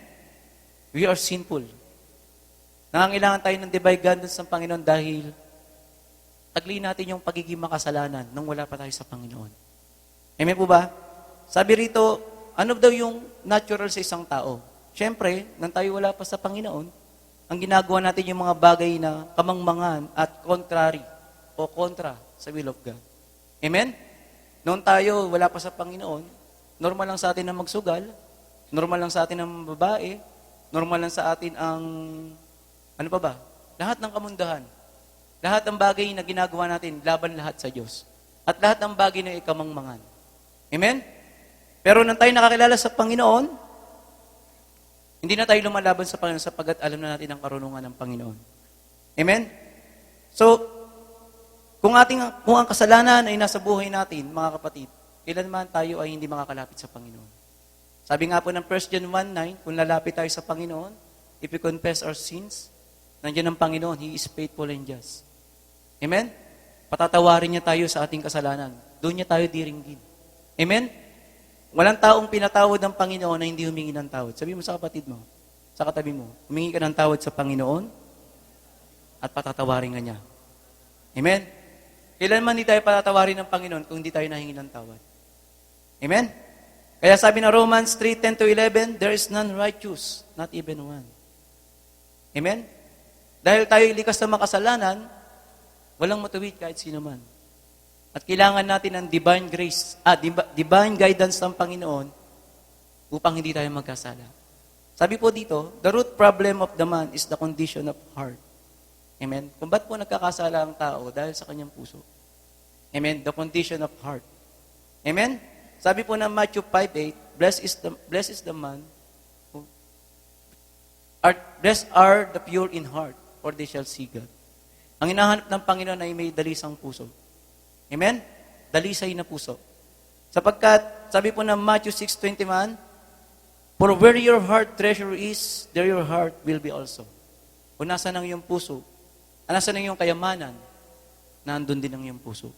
We are sinful. Nangangailangan tayo ng divine guidance ng Panginoon dahil tagli natin yung pagiging makasalanan nung wala pa tayo sa Panginoon. Amen po ba? Sabi rito, ano daw yung natural sa isang tao? Siyempre, nang tayo wala pa sa Panginoon, ang ginagawa natin yung mga bagay na kamangmangan at contrary o kontra sa will of God. Amen? Noon tayo wala pa sa Panginoon, normal lang sa atin ang magsugal, normal lang sa atin ang babae, normal lang sa atin ang, ano pa ba? Lahat ng kamundahan. Lahat ng bagay na ginagawa natin, laban lahat sa Diyos. At lahat ng bagay na ikamangmangan. Amen? Pero nang tayo nakakilala sa Panginoon, hindi na tayo lumalaban sa Panginoon sapagkat alam na natin ang karunungan ng Panginoon. Amen? So, kung ang kasalanan ay nasa buhay natin, mga kapatid, kailanman tayo ay hindi makakalapit sa Panginoon. Sabi nga po ng 1 John 1:9, kung lalapit tayo sa Panginoon, if we confess our sins, nandiyan ang Panginoon, He is faithful and just. Amen? Patatawarin niya tayo sa ating kasalanan. Doon niya tayo diringgin. Amen? Walang taong pinatawad ng Panginoon na hindi humingi ng tawad. Sabi mo sa kapatid mo, sa katabi mo, humingi ka ng tawad sa Panginoon at patatawarin ka niya. Amen? Kailanman hindi tayo patatawarin ng Panginoon kung hindi tayo nahingi ng tawad. Amen? Kaya sabi ng Romans 3:10-11, there is none righteous, not even one. Amen? Dahil tayo likas sa makasalanan, walang matuwid kahit sino man. At kailangan natin ng divine grace, divine guidance ng Panginoon upang hindi tayo magkasala. Sabi po dito, the root problem of the man is the condition of heart. Amen? Kung ba't po nagkakasala ang tao? Dahil sa kanyang puso. Amen? The condition of heart. Amen? Sabi po ng Matthew 5:8, blessed is the man who, blessed are the pure in heart, for they shall see God. Ang hinahanap ng Panginoon ay may dalisang puso. Amen? Dalisay na puso. Sapagkat, sabi po ng Matthew 6:21, for where your heart treasure is, there your heart will be also. Kung nasa ng iyong puso, nasa ng iyong kayamanan, nandun din ang iyong puso.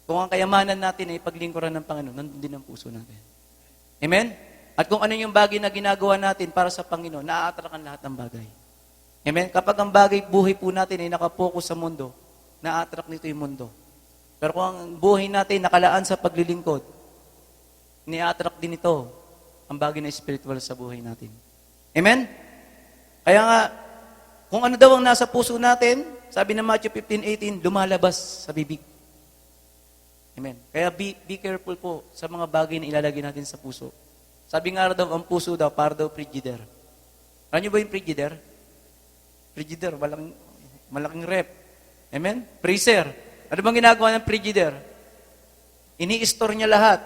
Kung ang kayamanan natin ay paglingkuran ng Panginoon, nandun din ang puso natin. Amen? At kung ano yung bagay na ginagawa natin para sa Panginoon, naa-attract ang lahat ng bagay. Amen? Kapag ang bagay, buhay po natin ay nakapokus sa mundo, naa-attract nito yung mundo. Pero kung ang buhay natin nakalaan sa paglilingkod, ni-attract din ito ang bagay na spiritual sa buhay natin. Amen? Kaya nga, kung ano daw ang nasa puso natin, sabi ng Matthew 15:18, lumalabas sa bibig. Amen. Kaya be careful po sa mga bagay na ilalagay natin sa puso. Sabi nga daw, ang puso daw, para daw frigider. Alam niyo ba yung frigider? Frigider, malaking rep. Amen? Freezer. Ano bang ginagawa ng frigider? Ini-store niya lahat.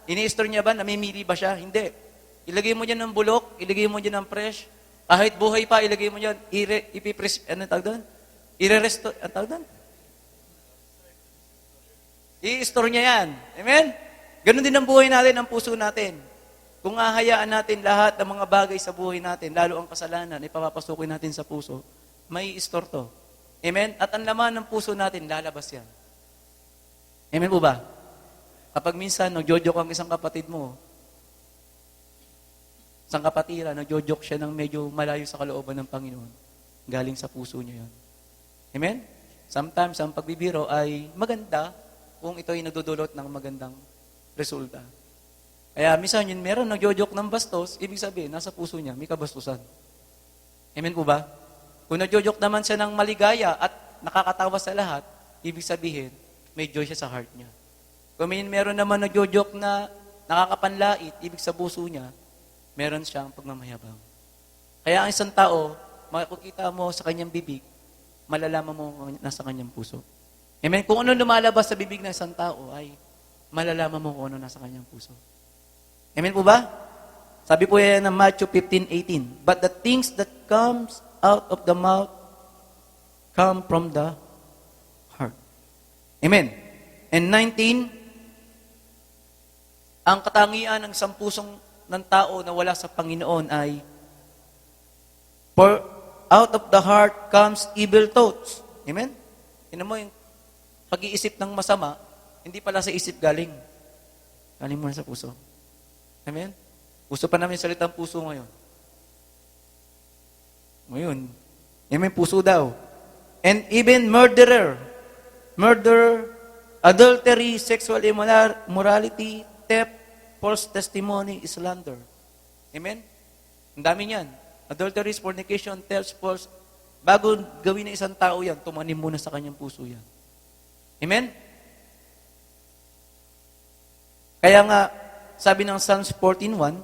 Ini-store niya ba? Namimili ba siya? Hindi. Ilagay mo dyan ng bulok, ilagay mo dyan ng fresh. Kahit buhay pa, ilagay mo dyan. Ano tawag doon? I-restore. Ano tawag doon? I-store niya yan. Amen? Ganon din ang buhay natin, ang puso natin. Kung hahayaan natin lahat ng mga bagay sa buhay natin, lalo ang kasalanan, ipapapasukin natin sa puso, may i-store to. Amen? At ang laman ng puso natin, lalabas yan. Amen po ba? Kapag minsan, nag-jojoke ang isang kapatid mo, isang kapatira, nag-jojoke siya ng medyo malayo sa kalooban ng Panginoon, galing sa puso niya yun. Amen? Sometimes, ang pagbibiro ay maganda kung ito ay nagdudulot ng magandang resulta. Kaya minsan yun, meron nag-jojoke ng bastos, ibig sabihin, nasa puso niya, may kabastusan. Amen po ba? Kung nag-jojoke naman siya ng maligaya at nakakatawa sa lahat, ibig sabihin, may joy siya sa heart niya. Kung meron naman nag-jojoke na nakakapanlait, ibig sa puso niya, meron siyang pagmamayabang. Kaya ang isang tao, makikita mo sa kanyang bibig, malalaman mo kung nasa kanyang puso. Amen? Kung ano lumalabas sa bibig ng isang tao, ay malalaman mo kung ano nasa kanyang puso. Amen po ba? Sabi po yan ng Matthew 15:18, but the things that comes out of the mouth come from the heart. Amen. And 19, ang katangian ng isang pusong ng tao na wala sa Panginoon ay, for out of the heart comes evil thoughts. Amen? Tingnan mo yung pag-iisip ng masama, hindi pala sa isip galing. Galing muna sa puso. Amen? Puso pa namin salitang puso ngayon. Ngayon, may puso daw. And even murder, adultery, sexual immorality, theft, false testimony, slander. Amen? Ang dami niyan. Adultery, fornication, theft, false. Bago gawin ng isang tao yan, tumanim muna sa kanyang puso yan. Amen? Kaya nga, sabi ng Psalms 14:1,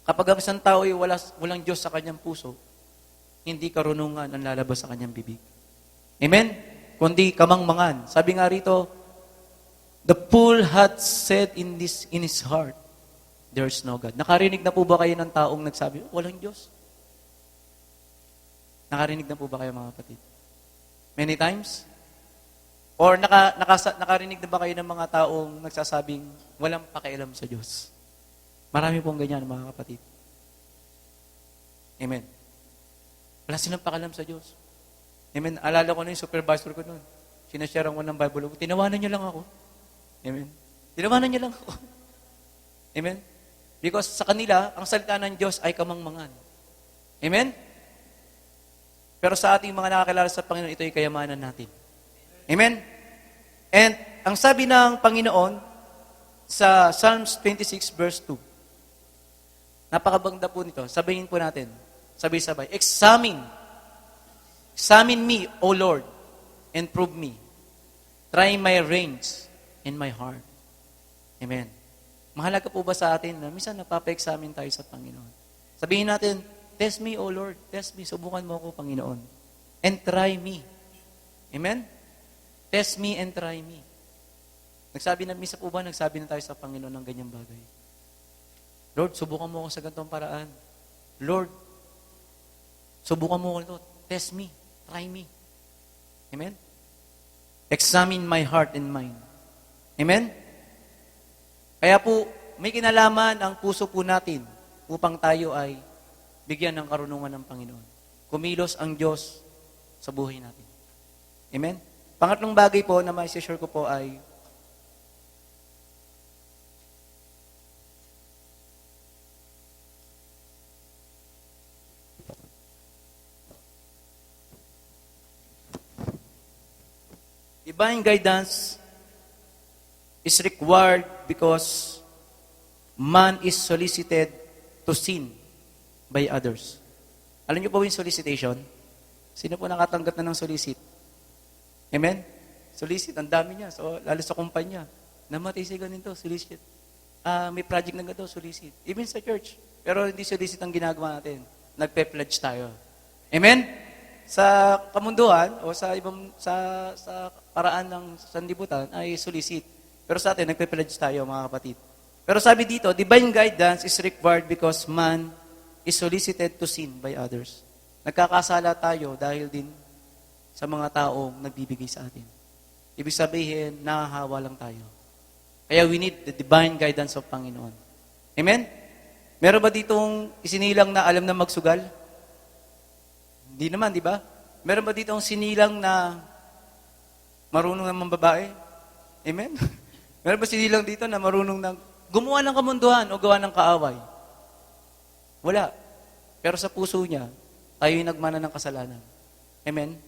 kapag ang isang tao ay walang Diyos sa kanyang puso, hindi karunungan ang lalabas sa kanyang bibig. Amen? Kundi kamangmangan. Sabi nga rito, the fool hath said in his heart, there is no God. Nakarinig na po ba kayo ng taong nagsabi, walang Diyos? Nakarinig na po ba kayo mga kapatid? Many times? Or nakarinig na ba kayo ng mga taong nagsasabing walang pakialam sa Diyos? Marami pong ganyan mga kapatid. Amen. Wala silang pakialam sa Diyos. Amen. Alala ko na yung supervisor ko noon. Sinashare ko ng Bible ko. Tinawanan niyo lang ako. Amen. Tinawanan niyo lang ako. Amen. Because sa kanila, ang salita ng Diyos ay kamangmangan. Amen. Pero sa ating mga nakakilala sa Panginoon, ito ay kayamanan natin. Amen? And ang sabi ng Panginoon sa Psalms 26 verse 2, napakabagda po nito. Sabihin po natin, sabay-sabay, Examine me, O Lord, and prove me. Try my reins and my heart. Amen. Mahalaga po ba sa atin na minsan napapa-examine tayo sa Panginoon? Sabihin natin, test me, O Lord. Test me. Subukan mo ako, Panginoon. And try me. Amen? Test me and try me. Misa po ba, nagsabi na tayo sa Panginoon ng ganyang bagay? Lord, subukan mo ako sa ganitong paraan. Lord, subukan mo ako ito. Test me. Try me. Amen? Examine my heart and mind. Amen? Kaya po, may kinalaman ang puso po natin upang tayo ay bigyan ng karunungan ng Panginoon. Kumilos ang Diyos sa buhay natin. Amen? Pangatlong bagay po na mai-share ko po ay divine guidance is required because man is solicited to sin by others. Alam niyo po yung solicitation? Sino po nakatanggap na ng solicit? Amen? Solicit, ang dami niya. So, lalo sa kumpanya. Namatay si ganito, solicit. May project na ganito, solicit. Even sa church. Pero hindi solicit ang ginagawa natin. Nagpe-pledge tayo. Amen? Sa kamunduhan, o sa ibang, sa paraan ng sanlibutan, ay solicit. Pero sa atin, nagpe-pledge tayo, mga kapatid. Pero sabi dito, divine guidance is required because man is solicited to sin by others. Nagkakasala tayo dahil din sa mga taong nagbibigay sa atin. Ibig sabihin, nahahawa lang tayo. Kaya we need the divine guidance of Panginoon. Amen? Meron ba ditong isinilang na alam na magsugal? Hindi naman, di ba? Meron ba ditong sinilang na marunong naman babae? Amen? Meron ba sinilang dito na marunong na gumawa ng kamunduhan o gawa ng kaaway? Wala. Pero sa puso niya, tayo yung nagmana ng kasalanan. Amen?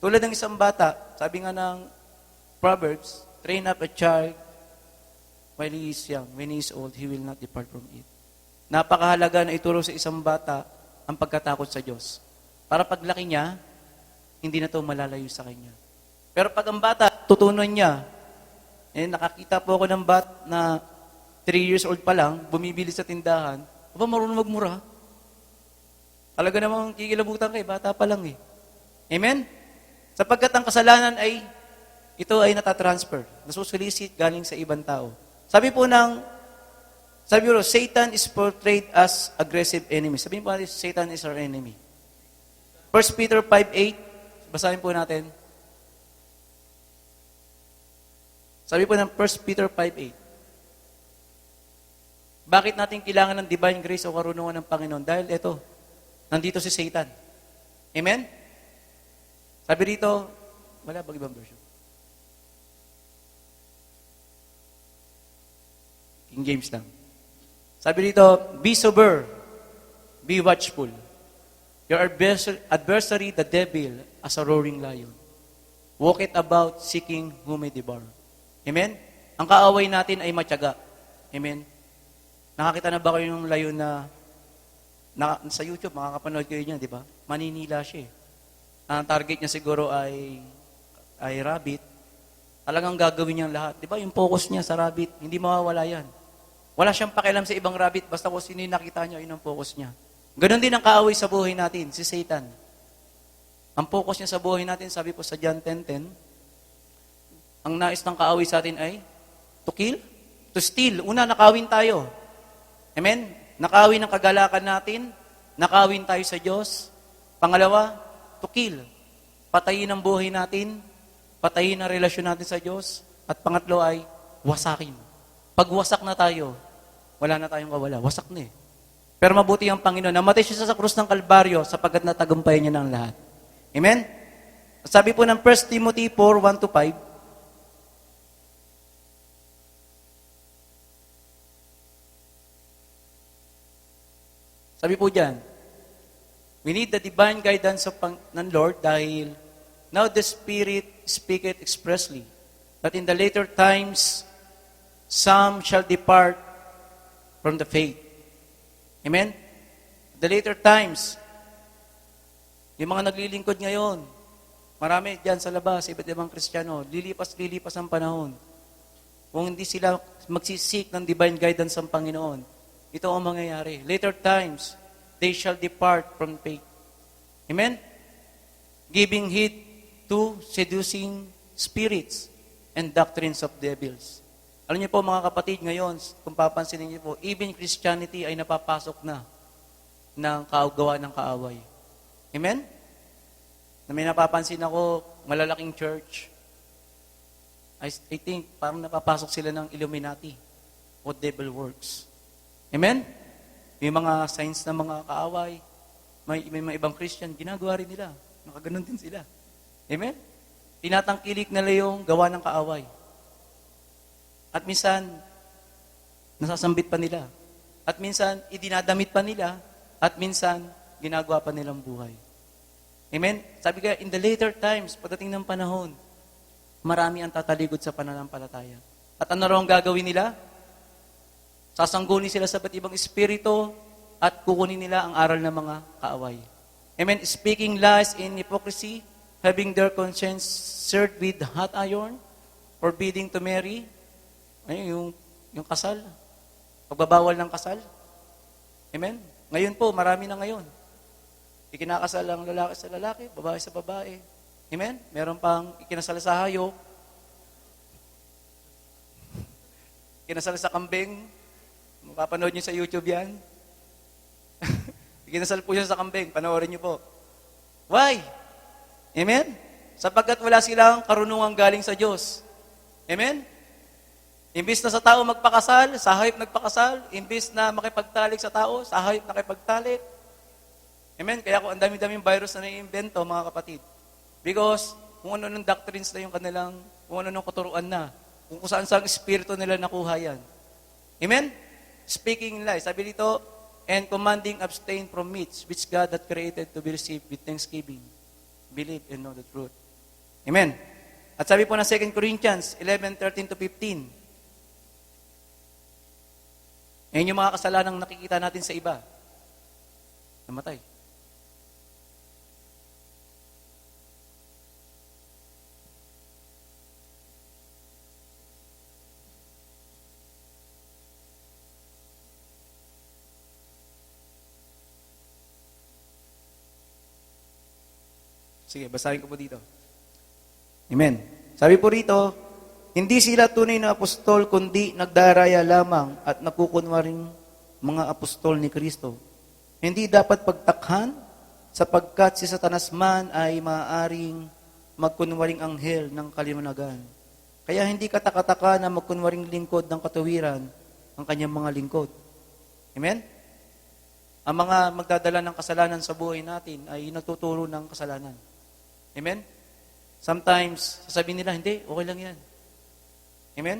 Tulad ng isang bata, sabi nga ng Proverbs, train up a child while he is young. When he is old, he will not depart from it. Napakahalaga na ituro sa isang bata ang pagkatakot sa Diyos. Para paglaki niya, hindi na ito malalayo sa kanya. Pero pag ang bata, tutunan niya, nakakita po ako ng na 3 years old pa lang, bumibili sa tindahan, marunong magmura. Talaga namang kikilabutan kay bata pa lang eh. Amen? Sapagkat ang kasalanan ay, ito ay natatransfer. Nasusulisit galing sa ibang tao. Sabi po, Satan is portrayed as aggressive enemy. Sabihin po natin, Satan is our enemy. 1 Peter 5:8, basahin po natin. Sabi po ng 1 Peter 5:8, bakit natin kailangan ng divine grace o karunungan ng Panginoon? Dahil ito, nandito si Satan. Amen? Sabi rito, Wala ba ibang version? King James lang. Sabi dito, be sober, be watchful. Your adversary, the devil, as a roaring lion, walketh about seeking whom may devour. Amen? Ang kaaway natin ay matyaga. Amen? Nakakita na ba kayo ng layon na sa YouTube, makakapanood kayo niyan, di ba? Maninila siya. Ang target niya siguro ay rabbit. Talagang gagawin niyang lahat. Di ba? Yung focus niya sa rabbit, hindi mawawala yan. Wala siyang pakialam sa ibang rabbit, basta kung sino yung nakita niya, yun ang focus niya. Ganon din ang kaaway sa buhay natin, si Satan. Ang focus niya sa buhay natin, sabi po sa John 10:10, ang nais ng kaaway sa atin ay to kill, to steal. Una, nakawin tayo. Amen? Nakawin ang kagalakan natin, nakawin tayo sa Diyos. Pangalawa, to kill. Patayin ang buhay natin, patayin ang relasyon natin sa Diyos. At pangatlo ay wasakin. Pag wasak na tayo, wala na tayong kawala. Wasak na eh. Pero mabuti ang Panginoon. Namatay siya sa krus ng Kalbaryo sapagkat natagumpayan niya ng lahat. Amen? Sabi po ng 1 Timothy 4:1-5, sabi po dyan, we need the divine guidance ng Lord dahil now the Spirit speaketh expressly that in the later times some shall depart from the faith. Amen? The later times, yung mga naglilingkod ngayon, marami dyan sa labas, iba't ibang Kristiyano, lilipas ang panahon. Kung hindi sila magsisik ng divine guidance ng Panginoon, ito ang mangyayari. Later times, they shall depart from faith. Amen? Giving heed to seducing spirits and doctrines of devils. Alam niyo po mga kapatid, ngayon, kung papansinin niyo po, even Christianity ay napapasok na ng kaagawa ng kaaway. Amen? Na may napapansin ako, malalaking church, I think parang napapasok sila ng Illuminati o devil works. Amen? May mga signs ng mga kaaway, may mga ibang Christian, ginagawa rin nila. Nakaganon din sila. Amen? Tinatangkilik nila yung gawa ng kaaway. At minsan, nasasambit pa nila. At minsan, idinadamit pa nila. At minsan, ginagawa pa nilang buhay. Amen? Sabi kaya, in the later times, pagdating ng panahon, marami ang tataligod sa pananampalataya. At ano raw ang gagawin nila? Sasangguni sila sa ba't ibang espiritu at kukunin nila ang aral ng mga kaaway. Amen? Speaking lies in hypocrisy, having their conscience seared with hot iron, forbidding to marry, ayun, yung kasal. Pagbabawal ng kasal. Amen? Ngayon po, marami na ngayon. Ikinakasal ang lalaki sa lalaki, babae sa babae. Amen? Meron pang ikinasal sa hayop. Ikinasal sa kambing. Mapapanood nyo sa YouTube yan. Ikinasal po siya sa kambing. Panoorin nyo po. Why? Amen? Sapagkat wala silang karunungan galing sa Diyos. Amen? Imbis na sa tao magpakasal, sa hayop nagpakasal. Imbis na makipagtalik sa tao, sa hayop nakipagtalik. Amen? Kaya kung ang dami-daming virus na nai-invento, mga kapatid. Because kung ano-anong doctrines na yung kanilang, kung ano-anong kuturuan na, kung saan-saan espiritu nila nakuha yan. Amen? Speaking lies. Sabi dito, and commanding abstain from meats, which God hath created to be received with thanksgiving. Believe and know the truth. Amen? At sabi po ng 2 Corinthians 11:13-15, ngayon yung mga kasalanang nakikita natin sa iba. Namatay. Sige, basahin ko po dito. Amen. Sabi po rito, hindi sila tunay na apostol, kundi nagdaraya lamang at nakukunwaring mga apostol ni Kristo. Hindi dapat pagtakhan, sapagkat si Satanas man ay maaaring magkunwaring anghel ng kaliwanagan. Kaya hindi katakataka na magkunwaring lingkod ng katuwiran ang kanyang mga lingkod. Amen? Ang mga magdadala ng kasalanan sa buhay natin ay natuturo ng kasalanan. Amen? Sometimes, sasabihin nila, hindi, okay lang yan. Amen?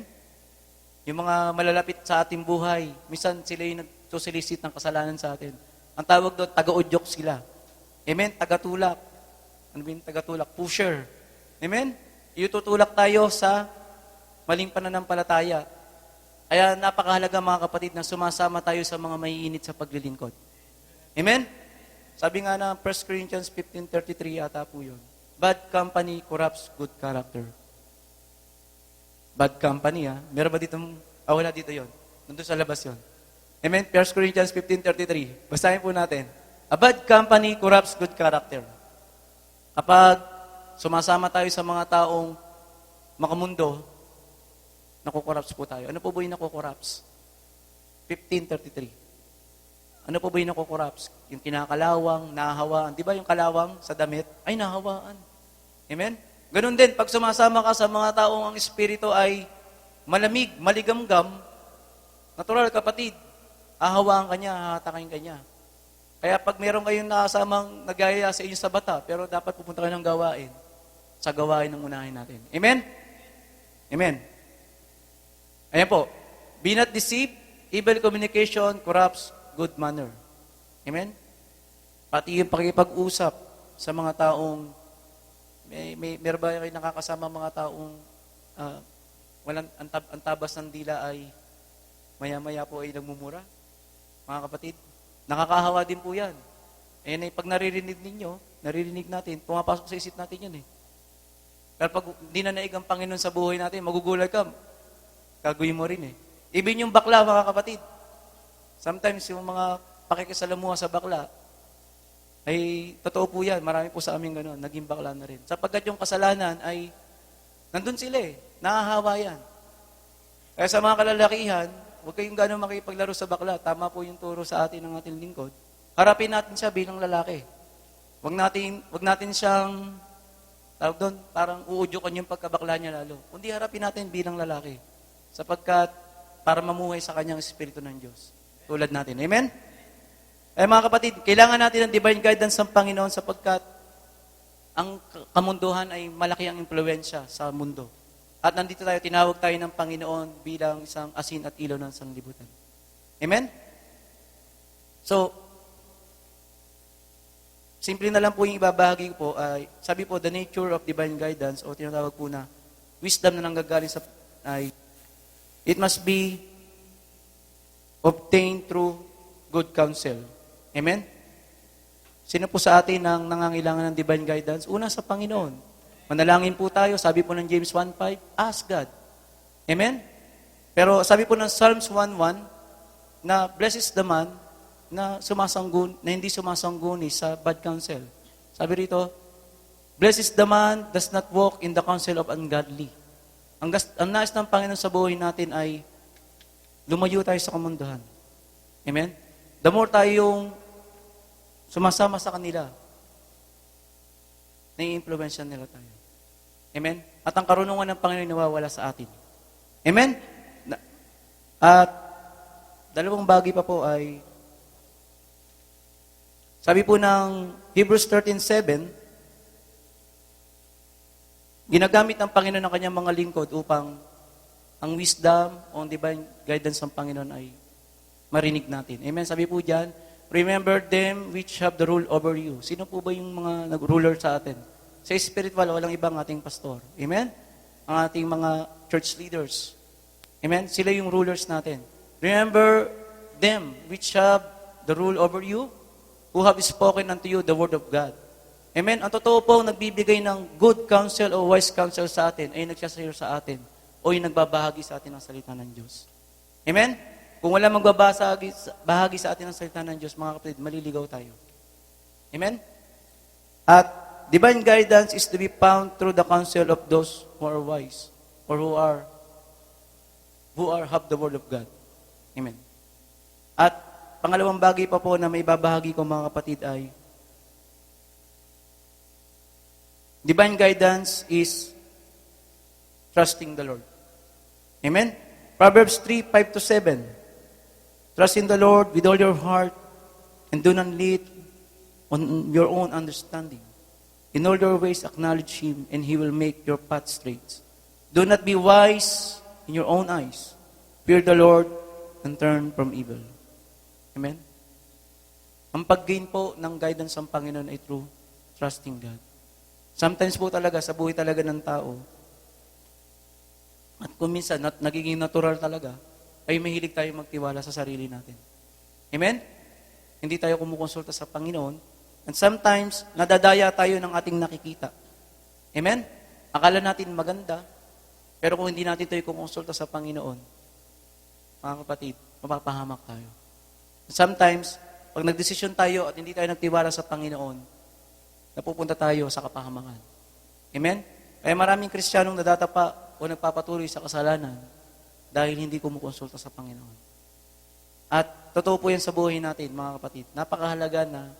Yung mga malalapit sa ating buhay, minsan sila yung nagsusilisit ng kasalanan sa atin. Ang tawag doon, taga-udyok sila. Amen? Tagatulak. Ano ba yung tagatulak? Pusher. Amen? Itutulak tayo sa maling pananampalataya. Kaya napakahalaga mga kapatid na sumasama tayo sa mga maiinit sa paglilingkod. Amen? Sabi nga na 1 Corinthians 15:33 yata po yun. Bad company corrupts good character. Bad company, ha? Meron ba dito? Wala dito yon. Nandun sa labas yon. Amen? 1 Corinthians 15:33. Basahin po natin. A bad company corrupts good character. Kapag sumasama tayo sa mga taong makamundo, nakukorrupts po tayo. Ano po ba yung nakukorrupts? 15:33. Ano po ba yung nakukorrupts? Yung kinakalawang, nahahawaan. Di ba yung kalawang sa damit? Ay, nahawaan. Amen? Ganun din, pag sumasama ka sa mga taong ang espiritu ay malamig, maligamgam, natural kapatid, ahawaan ka niya, hahatakin ka niya. Kaya pag meron kayong nakasamang nagaya sa inyo sa bata, pero dapat pupunta kayo ng gawain, sa gawain ng unahin natin. Amen? Amen. Ayan po, be not deceived, evil communication corrupts good manner. Amen? Pati yung pakipag-usap sa mga taong, meron ba kayo nakakasama mga taong walang antabas ng dila ay maya-maya po ay nagmumura? Mga kapatid, nakakahawa din po yan. Ayan ay pag naririnig natin, pumapasok sa isip natin yan eh. Pero pag hindi na naig ang Panginoon sa buhay natin, magugulat ka, gagawin mo rin eh. Even yung bakla, mga kapatid, sometimes yung mga pakikisalamuha sa bakla, ay totoo po yan. Marami po sa amin gano'n. Naging bakla na rin. Sapagkat yung kasalanan ay nandun sila eh. Nahahawa yan. Kaya sa mga kalalakihan, huwag kayong gano'n makipaglaro sa bakla. Tama po yung turo sa atin ng ating lingkod. Harapin natin siya bilang lalaki. Huwag natin siyang, tawag doon, parang uudyukan yung pagkabakla niya lalo. Kundi harapin natin bilang lalaki. Sapagkat para mamuhay sa kanyang espiritu ng Diyos. Tulad natin. Amen? Mga kapatid, kailangan natin ng divine guidance ng Panginoon sapagkat ang kamunduhan ay malaki ang impluensya sa mundo. At nandito tayo, tinawag tayo ng Panginoon bilang isang asin at ilaw ng sanglibutan. Amen? So, simple na lang po yung ibabahagi ko po ay, sabi po, the nature of divine guidance o tinatawag po na wisdom na nanggagaling sa ay, it must be obtained through good counsel. Amen? Sino po sa atin ang nangangailangan ng divine guidance? Una sa Panginoon. Manalangin po tayo, sabi po ng James 1:5, ask God. Amen? Pero sabi po ng Psalms 1:1, na blessed is the man na hindi sumasangguni sa bad counsel. Sabi rito, blessed is the man does not walk in the counsel of ungodly. Ang nais ng Panginoon sa buhay natin ay lumayo tayo sa kamunduhan. Amen? The more tayong sumasama sa kanila, nai-influensya nila tayo. Amen? At ang karunungan ng Panginoon nawawala sa atin. Amen? At dalawang bagay pa po ay, sabi po ng Hebrews 13:7, ginagamit ng Panginoon ng kanyang mga lingkod upang ang wisdom o ang divine guidance ng Panginoon ay marinig natin. Amen? Sabi po dyan, remember them which have the rule over you. Sino po ba yung mga nag-ruler sa atin? Sa spiritual, walang ibang ating pastor. Amen? Ang ating mga church leaders. Amen? Sila yung rulers natin. Remember them which have the rule over you, who have spoken unto you the word of God. Amen? Ang totoo po, nagbibigay ng good counsel o wise counsel sa atin, ay nagsasayo sa atin, o yung nagbabahagi sa atin ng salita ng Diyos. Amen? Kung wala magbabahagi sa atin ng salita ng Diyos, mga kapatid, maliligaw tayo. Amen? At divine guidance is to be found through the counsel of those who are wise, or who have the word of God. Amen. At pangalawang bagay pa po na may babahagi ko, mga kapatid, ay divine guidance is trusting the Lord. Amen? Proverbs 3:5-7. Trust in the Lord with all your heart and do not lean on your own understanding. In all your ways acknowledge Him, and He will make your path straight. Do not be wise in your own eyes. Fear the Lord and turn from evil. Amen? Ang pag-gain po ng guidance ng Panginoon ay through trusting God. Sometimes po talaga, sa buhay talaga ng tao, at kung minsan, nagiging natural talaga, ay mahilig tayo magtiwala sa sarili natin. Amen? Hindi tayo kumukonsulta sa Panginoon. And sometimes, nadadaya tayo ng ating nakikita. Amen? Akala natin maganda, pero kung hindi natin tayo kumonsulta sa Panginoon, mga kapatid, mapapahamak tayo. Sometimes, pag nagdesisyon tayo at hindi tayo nagtiwala sa Panginoon, napupunta tayo sa kapahamakan. Amen? Kaya maraming Kristiyanong nadatapa o nagpapatuloy sa kasalanan dahil hindi kumukonsulta sa Panginoon. At totoo po yan sa buhay natin, mga kapatid. Napakahalaga na,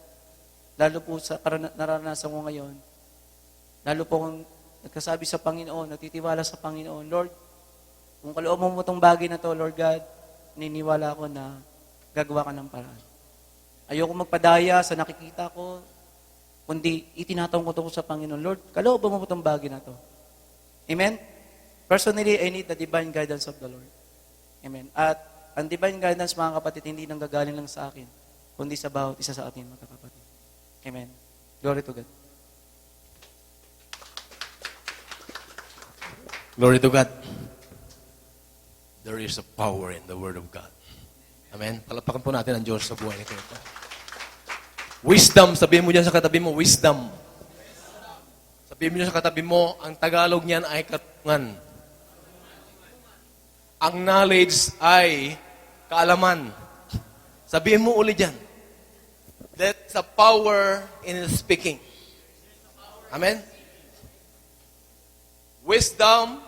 lalo po sa naranasan ko ngayon, lalo po kung nagkasabi sa Panginoon, nagtitiwala sa Panginoon, Lord, kung kalooban mo itong bagay na to, Lord God, niniwala ko na gagawa ka ng paraan. Ayoko magpadaya sa nakikita ko, kundi itinatawag ko ito sa Panginoon, Lord, kalooban mo itong bagay na to. Amen? Personally, I need the divine guidance of the Lord. Amen. At ang divine guidance, mga kapatid, hindi nang gagaling lang sa akin, kundi sa bawat isa sa atin, mga kapatid. Amen. Glory to God. Glory to God. There is a power in the Word of God. Amen. Palapakan po natin ang Diyos sa buhay nito. Wisdom, sabihin mo dyan sa katabi mo, wisdom. Sabihin mo dyan sa katabi mo, ang Tagalog niyan ay katungan. Ang knowledge ay kaalaman. Sabihin mo uli dyan. That's a power in speaking. Amen? Wisdom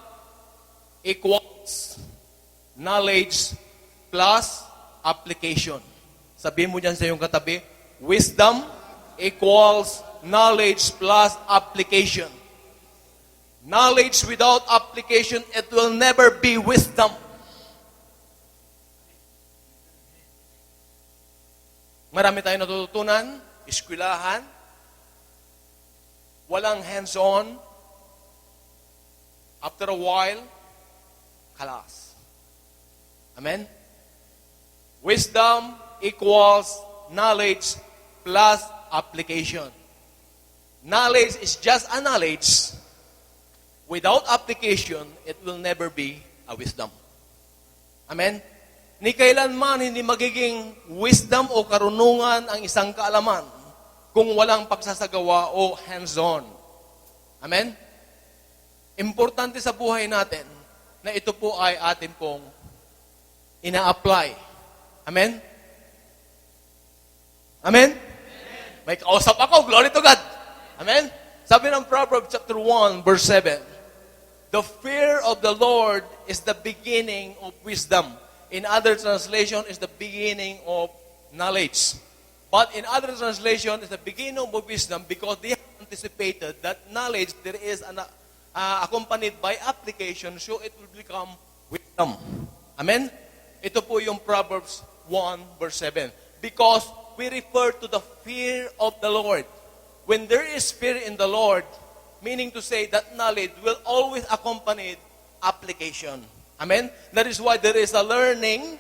equals knowledge plus application. Sabihin mo dyan sa iyong katabi, wisdom equals knowledge plus application. Knowledge without application, it will never be wisdom. Marami tayong natututunan, eskwelahan, walang hands-on. After a while, kalas. Amen? Wisdom equals knowledge plus application. Knowledge is just a knowledge. Without application, it will never be a wisdom. Amen? Ni kailanman hindi magiging wisdom o karunungan ang isang kaalaman kung walang pagsasagawa o hands-on. Amen? Importante sa buhay natin na ito po ay atin pong ina-apply. Amen? Amen? May kausap ako. Glory to God. Amen? Sabi ng Proverbs chapter 1, verse 7, the fear of the Lord is the beginning of wisdom. In other translation, is the beginning of knowledge. But in other translation, is the beginning of wisdom because they have anticipated that knowledge there is accompanied by application, so it will become wisdom. Amen? Ito po yung Proverbs 1, verse 7. Because we refer to the fear of the Lord. When there is fear in the Lord, meaning to say that knowledge will always accompany application. Amen? That is why there is a learning.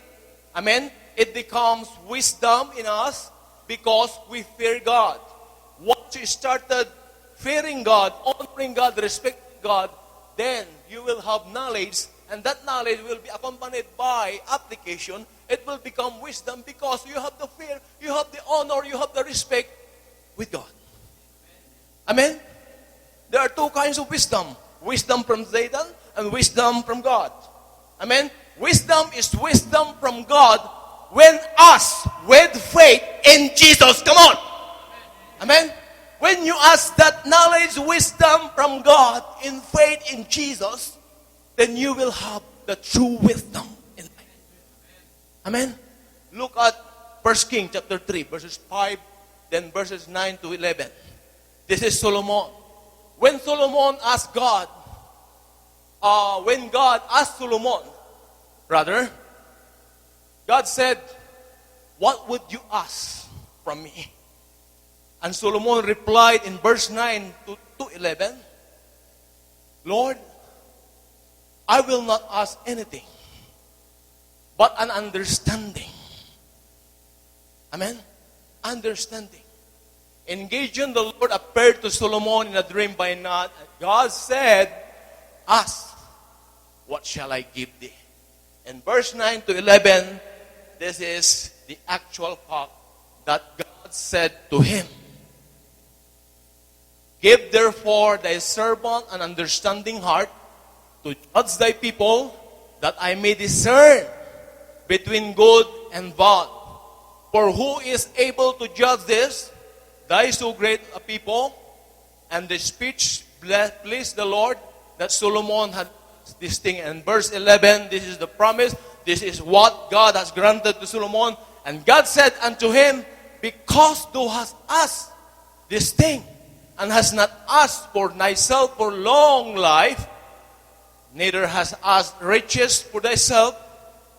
Amen? It becomes wisdom in us because we fear God. Once you started fearing God, honoring God, respecting God, then you will have knowledge, and that knowledge will be accompanied by application. It will become wisdom because you have the fear, you have the honor, you have the respect with God. Amen? There are two kinds of wisdom. Wisdom from Satan and wisdom from God. Amen? Wisdom is wisdom from God when us with faith in Jesus. Come on! Amen? When you ask that knowledge, wisdom from God in faith in Jesus, then you will have the true wisdom in life. Amen? Look at 1 Kings chapter 3, verses 5, then verses 9 to 11. This is Solomon. When Solomon asked God, when God asked Solomon, brother, God said, what would you ask from me? And Solomon replied in verse 9 to 11, Lord, I will not ask anything but an understanding. Amen? Understanding. Engaging, the Lord appeared to Solomon in a dream by night. God said, ask, what shall I give thee? In verse 9 to 11, this is the actual part that God said to him. Give therefore thy servant an understanding heart to judge thy people, that I may discern between good and bad. For who is able to judge this? Thy so great a people. And the speech pleased the Lord that Solomon had this thing. And verse 11, this is the promise. This is what God has granted to Solomon. And God said unto him, because thou hast asked this thing, and hast not asked for thyself for long life, neither hast asked riches for thyself,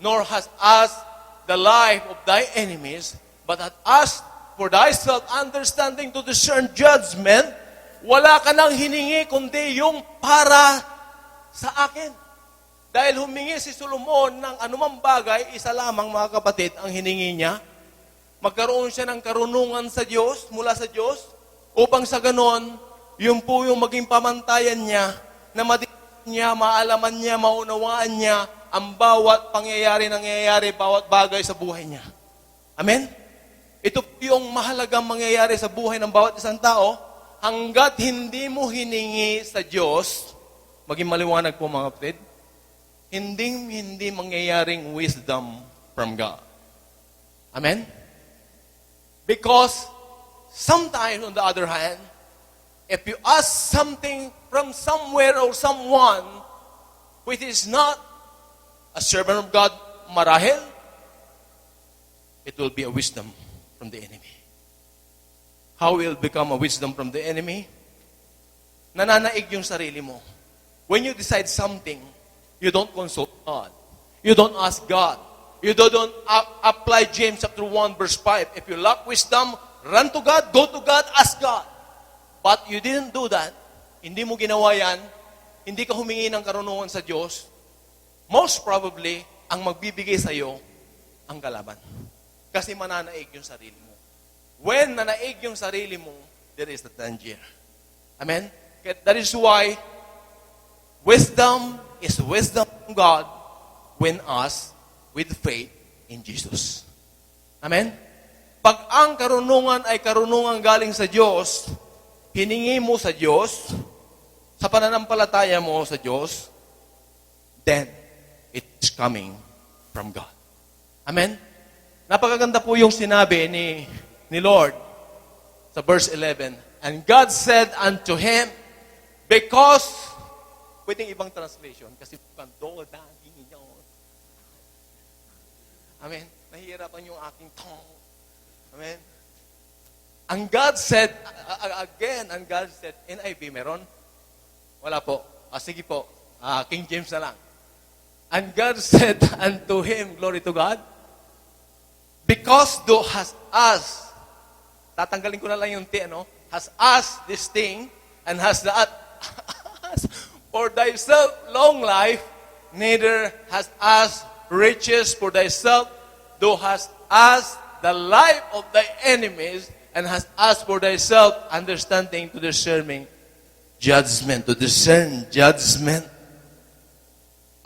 nor hast asked the life of thy enemies, but hast asked for thyself understanding to discern judgment, wala ka nang hiningi kundi yung para sa akin. Dahil humingi si Solomon ng anumang bagay, isa lamang mga kapatid ang hiningi niya. Magkaroon siya ng karunungan sa Diyos, mula sa Diyos, upang sa ganon, yun po yung maging pamantayan niya, na niya, maalaman niya, maunawaan niya ang bawat nangyayari, bawat bagay sa buhay niya. Amen? Ito po yung mahalagang mangyayari sa buhay ng bawat isang tao, hanggat hindi mo hiningi sa Diyos, maging maliwanag po mga kapatid, hindi mangyayaring wisdom from God. Amen? Because sometimes, on the other hand, if you ask something from somewhere or someone which is not a servant of God, marahil, it will be a wisdom from the enemy. How will it become a wisdom from the enemy? Nananaig yung sarili mo. When you decide something, you don't consult God. You don't ask God. You don't apply James chapter 1 verse 5. If you lack wisdom, run to God, go to God, ask God. But you didn't do that. Hindi mo ginawa yan. Hindi ka humingi ng karunungan sa Diyos. Most probably, ang magbibigay sa iyo, ang kalaban. Kasi mananaig yung sarili mo. When nanaig yung sarili mo, there is the danger. Amen? That is why, wisdom is wisdom from God when asked with faith in Jesus. Amen? Pag ang karunungan ay karunungan galing sa Diyos, hiningi mo sa Diyos, sa pananampalataya mo sa Diyos, then it's coming from God. Amen? Napakaganda po yung sinabi ni Lord sa verse 11. And God said unto him, because, pwedeng ibang translation, kasi Amen? Nahihirapan yung aking tongue. Amen? And God said, again, and God said, NIV meron? Wala po. Sige po, King James na lang. And God said unto him, glory to God, because thou hast asked, tatanggalin ko na lang yung has asked this thing, and has not asked for thyself long life, neither hast asked riches for thyself, thou hast asked the life of thy enemies, and hast asked for thyself understanding to discerning judgment, to discern judgment.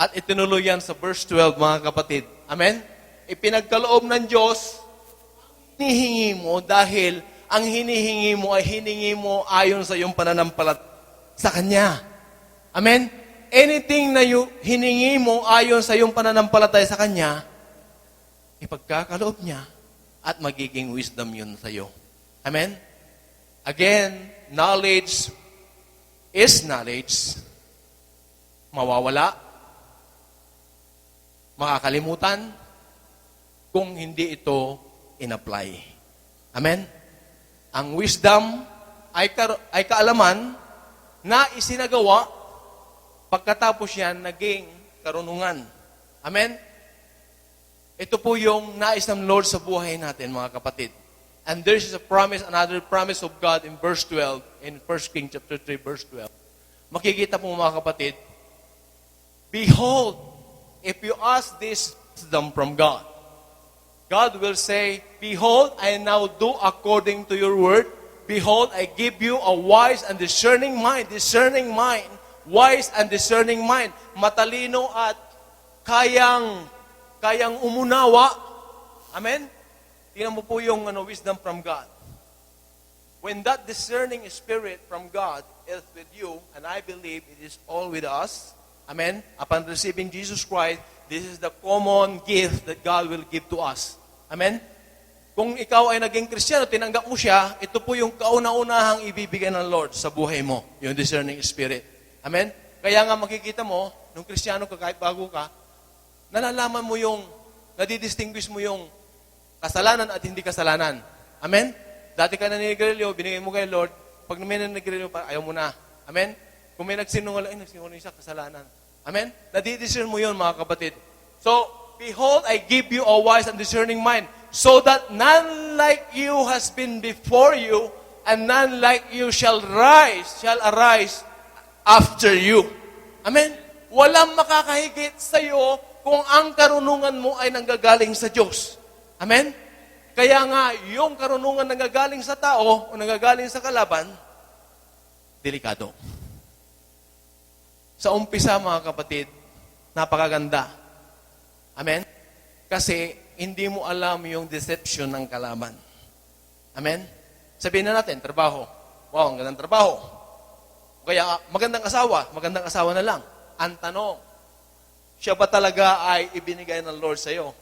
At itinuloy yan sa verse 12, mga kapatid. Amen? Ipinagkaloob ng Diyos, hinihingi mo dahil ang hinihingi mo ay hiningi mo ayon sa iyong pananampalataya sa Kanya. Amen? Anything na hiningi mo ayon sa iyong pananampalataya sa Kanya, ipagkakaloob niya at magiging wisdom yun sa iyo. Amen? Again, knowledge is knowledge. Mawawala, makakalimutan, kung hindi ito in-apply. Amen? Ang wisdom ay kaalaman na isinagawa pagkatapos yan naging karunungan. Amen? Ito po yung nais ng Lord sa buhay natin, mga kapatid. And there is a promise, another promise of God in verse 12, in 1 Kings chapter 3, verse 12. Makikita po mga kapatid, behold, if you ask this wisdom from God, God will say, behold, I now do according to your word. Behold, I give you a wise and discerning mind. Discerning mind. Wise and discerning mind. Matalino at kayang umunawa. Amen? Tingnan mo po yung wisdom from God. When that discerning spirit from God is with you, and I believe it is all with us, amen, upon receiving Jesus Christ, this is the common gift that God will give to us. Amen? Kung ikaw ay naging Kristiyano, tinanggap mo siya, ito po yung kauna-unahang ibibigay ng Lord sa buhay mo, yung discerning spirit. Amen? Kaya nga makikita mo, nung Kristiyano ka, kahit bago ka, nalalaman mo yung, nadidistinguish mo yung kasalanan at hindi kasalanan. Amen? Dati ka naninigarilyo, binigay mo kay Lord, pag may naninigarilyo, ayaw mo na. Amen? Kung may nagsinungaling, nagsinungaling siya, kasalanan. Amen? Nadidiscern mo yun, mga kapatid. So, behold, I give you a wise and discerning mind, so that none like you has been before you, and none like you shall arise after you. Amen? Walang makakahigit sa iyo kung ang karunungan mo ay nanggagaling sa Diyos. Amen? Kaya nga, yung karunungan nanggagaling sa tao o nanggagaling sa kalaban, delikado. Sa umpisa, mga kapatid, napakaganda. Amen? Kasi hindi mo alam yung deception ng kalaban. Amen? Sabihin na natin, trabaho. Wow, ang gandang trabaho. Kaya magandang asawa na lang. Ang tanong, siya ba talaga ay ibinigay ng Lord sa iyo?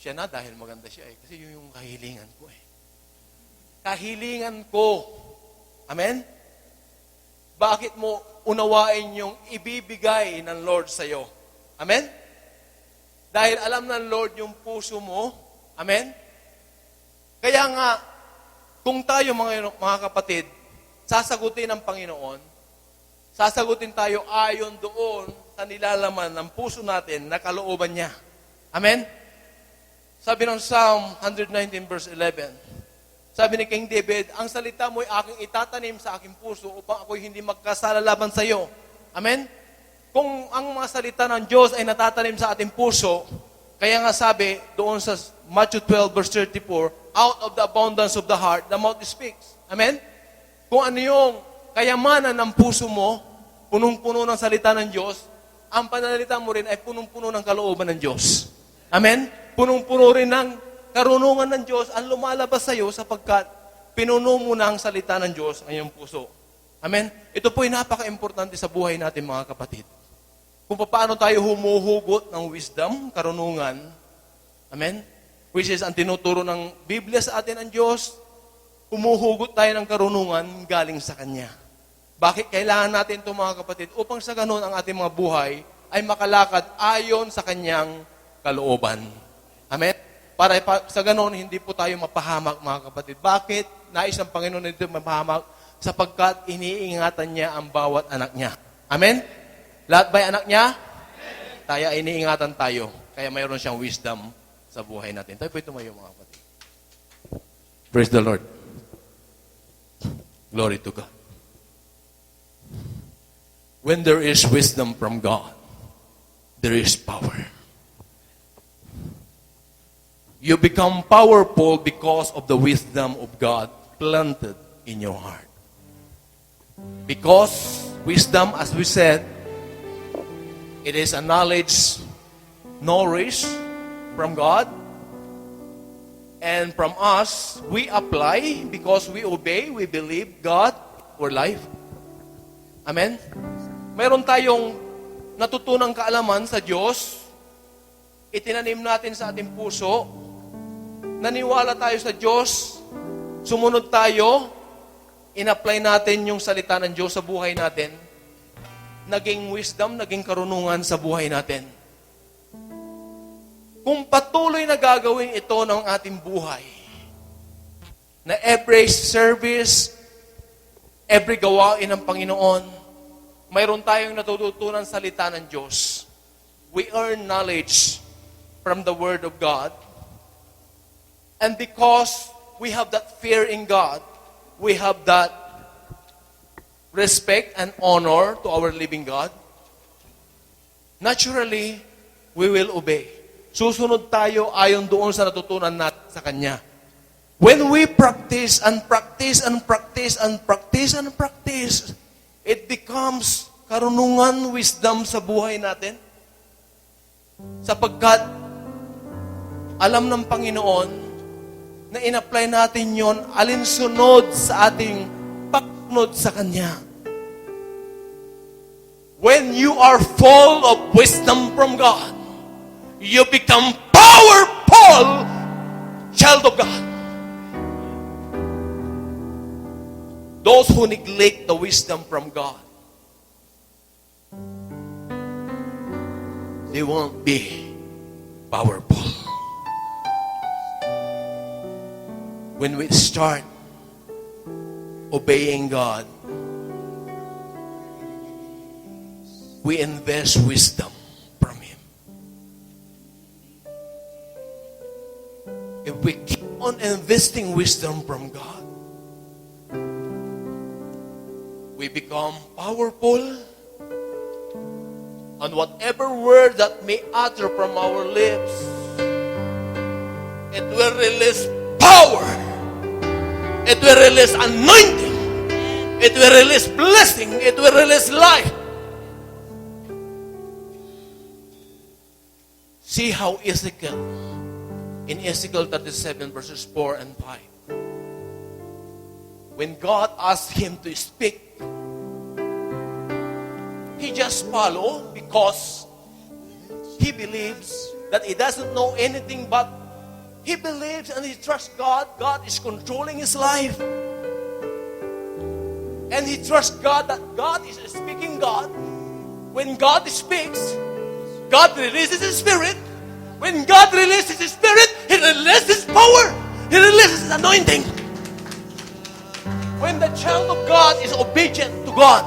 Siya na dahil maganda siya eh. Kasi yun yung kahilingan ko eh. Kahilingan ko. Amen? Bakit mo unawain yung ibibigay ng Lord sa iyo? Amen? Dahil alam ng Lord yung puso mo. Amen? Kaya nga, kung tayo mga kapatid, sasagutin ng Panginoon, sasagutin tayo ayon doon sa nilalaman ng puso natin na kalooban niya. Amen? Sabi ng Psalm 119 verse 11, sabi ni King David, ang salita mo ay aking itatanim sa aking puso upang ako'y hindi magkasala laban sa iyo. Amen? Kung ang mga salita ng Diyos ay natatanim sa ating puso, kaya nga sabi doon sa Matthew 12 verse 34, out of the abundance of the heart, the mouth speaks. Amen? Kung ano yung kayamanan ng puso mo, punong-puno ng salita ng Diyos, ang pananalita mo rin ay punong-puno ng kalooban ng Diyos. Amen? Punong-puno rin ng karunungan ng Diyos ang lumalabas sa iyo sapagkat pinuno mo na ang salita ng Diyos ang iyong puso. Amen? Ito po ay napaka-importante sa buhay natin, mga kapatid. Kung paano tayo humuhugot ng wisdom, karunungan, amen? Which is ang tinuturo ng Biblia sa atin ang Diyos, humuhugot tayo ng karunungan galing sa Kanya. Bakit kailangan natin ito, mga kapatid? Upang sa ganun ang ating mga buhay ay makalakad ayon sa Kanyang kalooban. Amen? Para sa ganun, hindi po tayo mapahamak, mga kapatid. Bakit? Nais ng Panginoon na ito mapahamak sapagkat iniingatan niya ang bawat anak niya. Amen? Lahat ba'y anak niya? Tayo, iniingatan tayo. Kaya mayroon siyang wisdom sa buhay natin. Tayo po tumayo, mga kapatid. Praise the Lord. Glory to God. When there is wisdom from God, there is power. You become powerful because of the wisdom of God planted in your heart. Because wisdom, as we said, it is a knowledge nourished from God. And from us, we apply because we obey, we believe God for life. Amen? Mayroon tayong natutunang kaalaman sa Diyos. Itinanim natin sa ating puso. Naniwala tayo sa Diyos. Sumunod tayo. In-apply natin yung salita ng Diyos sa buhay natin. Naging wisdom, naging karunungan sa buhay natin. Kung patuloy na gagawin ito ng ating buhay, na every service, every gawain ng Panginoon, mayroon tayong natututunan salita ng Diyos. We earn knowledge from the Word of God. And because we have that fear in God, we have that respect and honor to our living God, naturally, we will obey. Susunod tayo ayon doon sa natutunan natin sa Kanya. When we practice and practice and practice and practice and practice, it becomes karunungan, wisdom sa buhay natin. Sapagkat alam ng Panginoon na in-apply natin yon alinsunod sa ating pagsunod sa Kanya. When you are full of wisdom from God, you become powerful child of God. Those who neglect the wisdom from God, they won't be powerful. When we start obeying God, we invest wisdom from Him. If we keep on investing wisdom from God, we become powerful, and whatever word that may utter from our lips, it will release power. It will release anointing. It will release blessing. It will release life. See how Ezekiel, in Ezekiel 37 verses 4 and 5, when God asked him to speak, he just followed because he believes that he doesn't know anything, but he believes and he trusts God. God is controlling his life. And he trusts God that God is a speaking God. When God speaks, God releases His Spirit. When God releases His Spirit, He releases power. He releases anointing. When the child of God is obedient to God,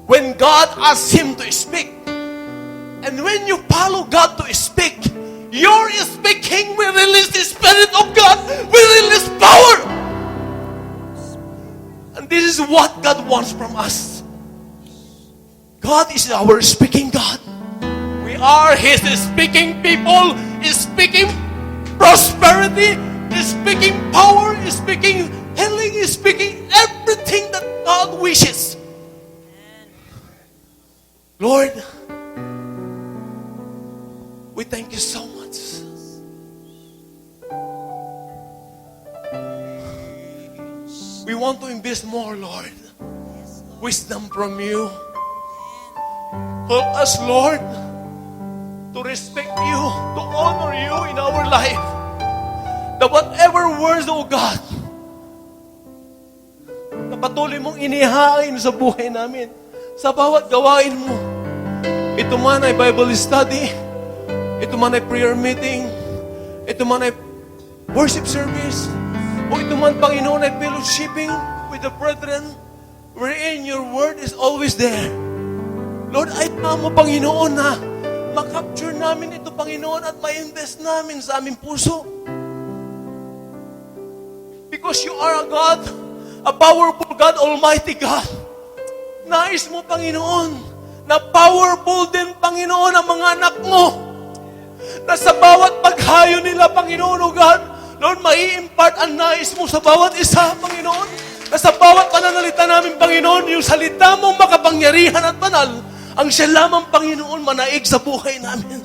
when God asks him to speak, and when you follow God to speak, your speaking will release the Spirit of God, will release power. And this is what God wants from us. God is our speaking God. We are His speaking people, is speaking prosperity, is speaking power, is speaking healing, is speaking everything that God wishes. Lord, we thank you so much. We want to invest more, Lord. Wisdom from you. Help us, Lord, to respect you, to honor you in our life. That whatever words, O God, na patuloy mong inihain sa buhay namin, sa bawat gawain mo. Ito man ay Bible study, ito man ay prayer meeting, ito man ay worship service, o ito man, Panginoon, ay fellowshipping with the brethren, wherein your word is always there. Lord, ay mo, Panginoon, na makapture namin ito, Panginoon, at ma-invest namin sa aming puso. Because you are a God, a powerful God, Almighty God. Nais mo, Panginoon, na powerful din, Panginoon, ang mga anak mo. Na sa bawat paghayo nila, Panginoon, O God, Lord, mai-impart ang nais mo sa bawat isa, Panginoon. Na sa bawat pananalita namin, Panginoon, yung salita mong makapangyarihan at banal, ang siya lamang, Panginoon, manaig sa buhay namin.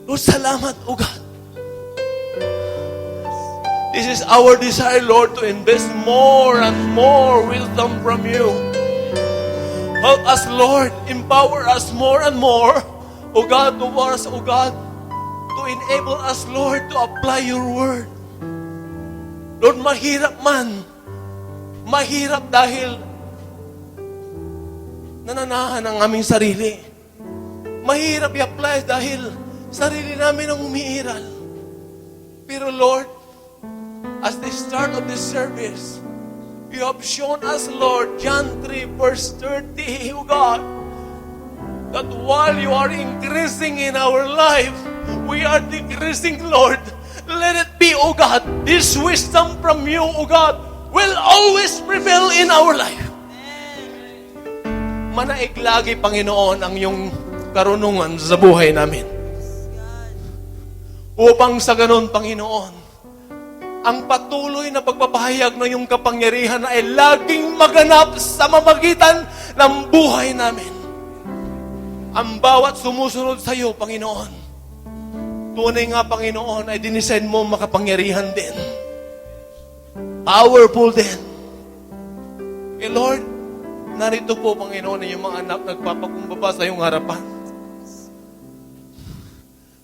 Lord, salamat, O God. This is our desire, Lord, to invest more and more wisdom from you. Help us, Lord. Empower us more and more, O God, towards, O God, to enable us, Lord, to apply your word. Lord, mahirap man. Mahirap dahil nananahan ang aming sarili. Mahirap i-apply dahil sarili namin ang umiiral. Pero Lord, as the start of this service, you have shown us, Lord, John 3 verse 30, O God, that while you are increasing in our life, we are decreasing, Lord. Let it be, O God, this wisdom from you, O God, will always prevail in our life. Manaig lagi, Panginoon, ang iyong karunungan sa buhay namin. Upang sa ganon, Panginoon, ang patuloy na pagpapahayag ng iyong kapangyarihan ay laging maganap sa mamagitan ng buhay namin. Ang bawat sumusunod sa iyo, Panginoon, tunay nga, Panginoon, ay dinisign mo makapangyarihan din. Powerful din. Okay, Lord, narito po, Panginoon, yung mga anak nagpapakumbaba sa iyong harapan.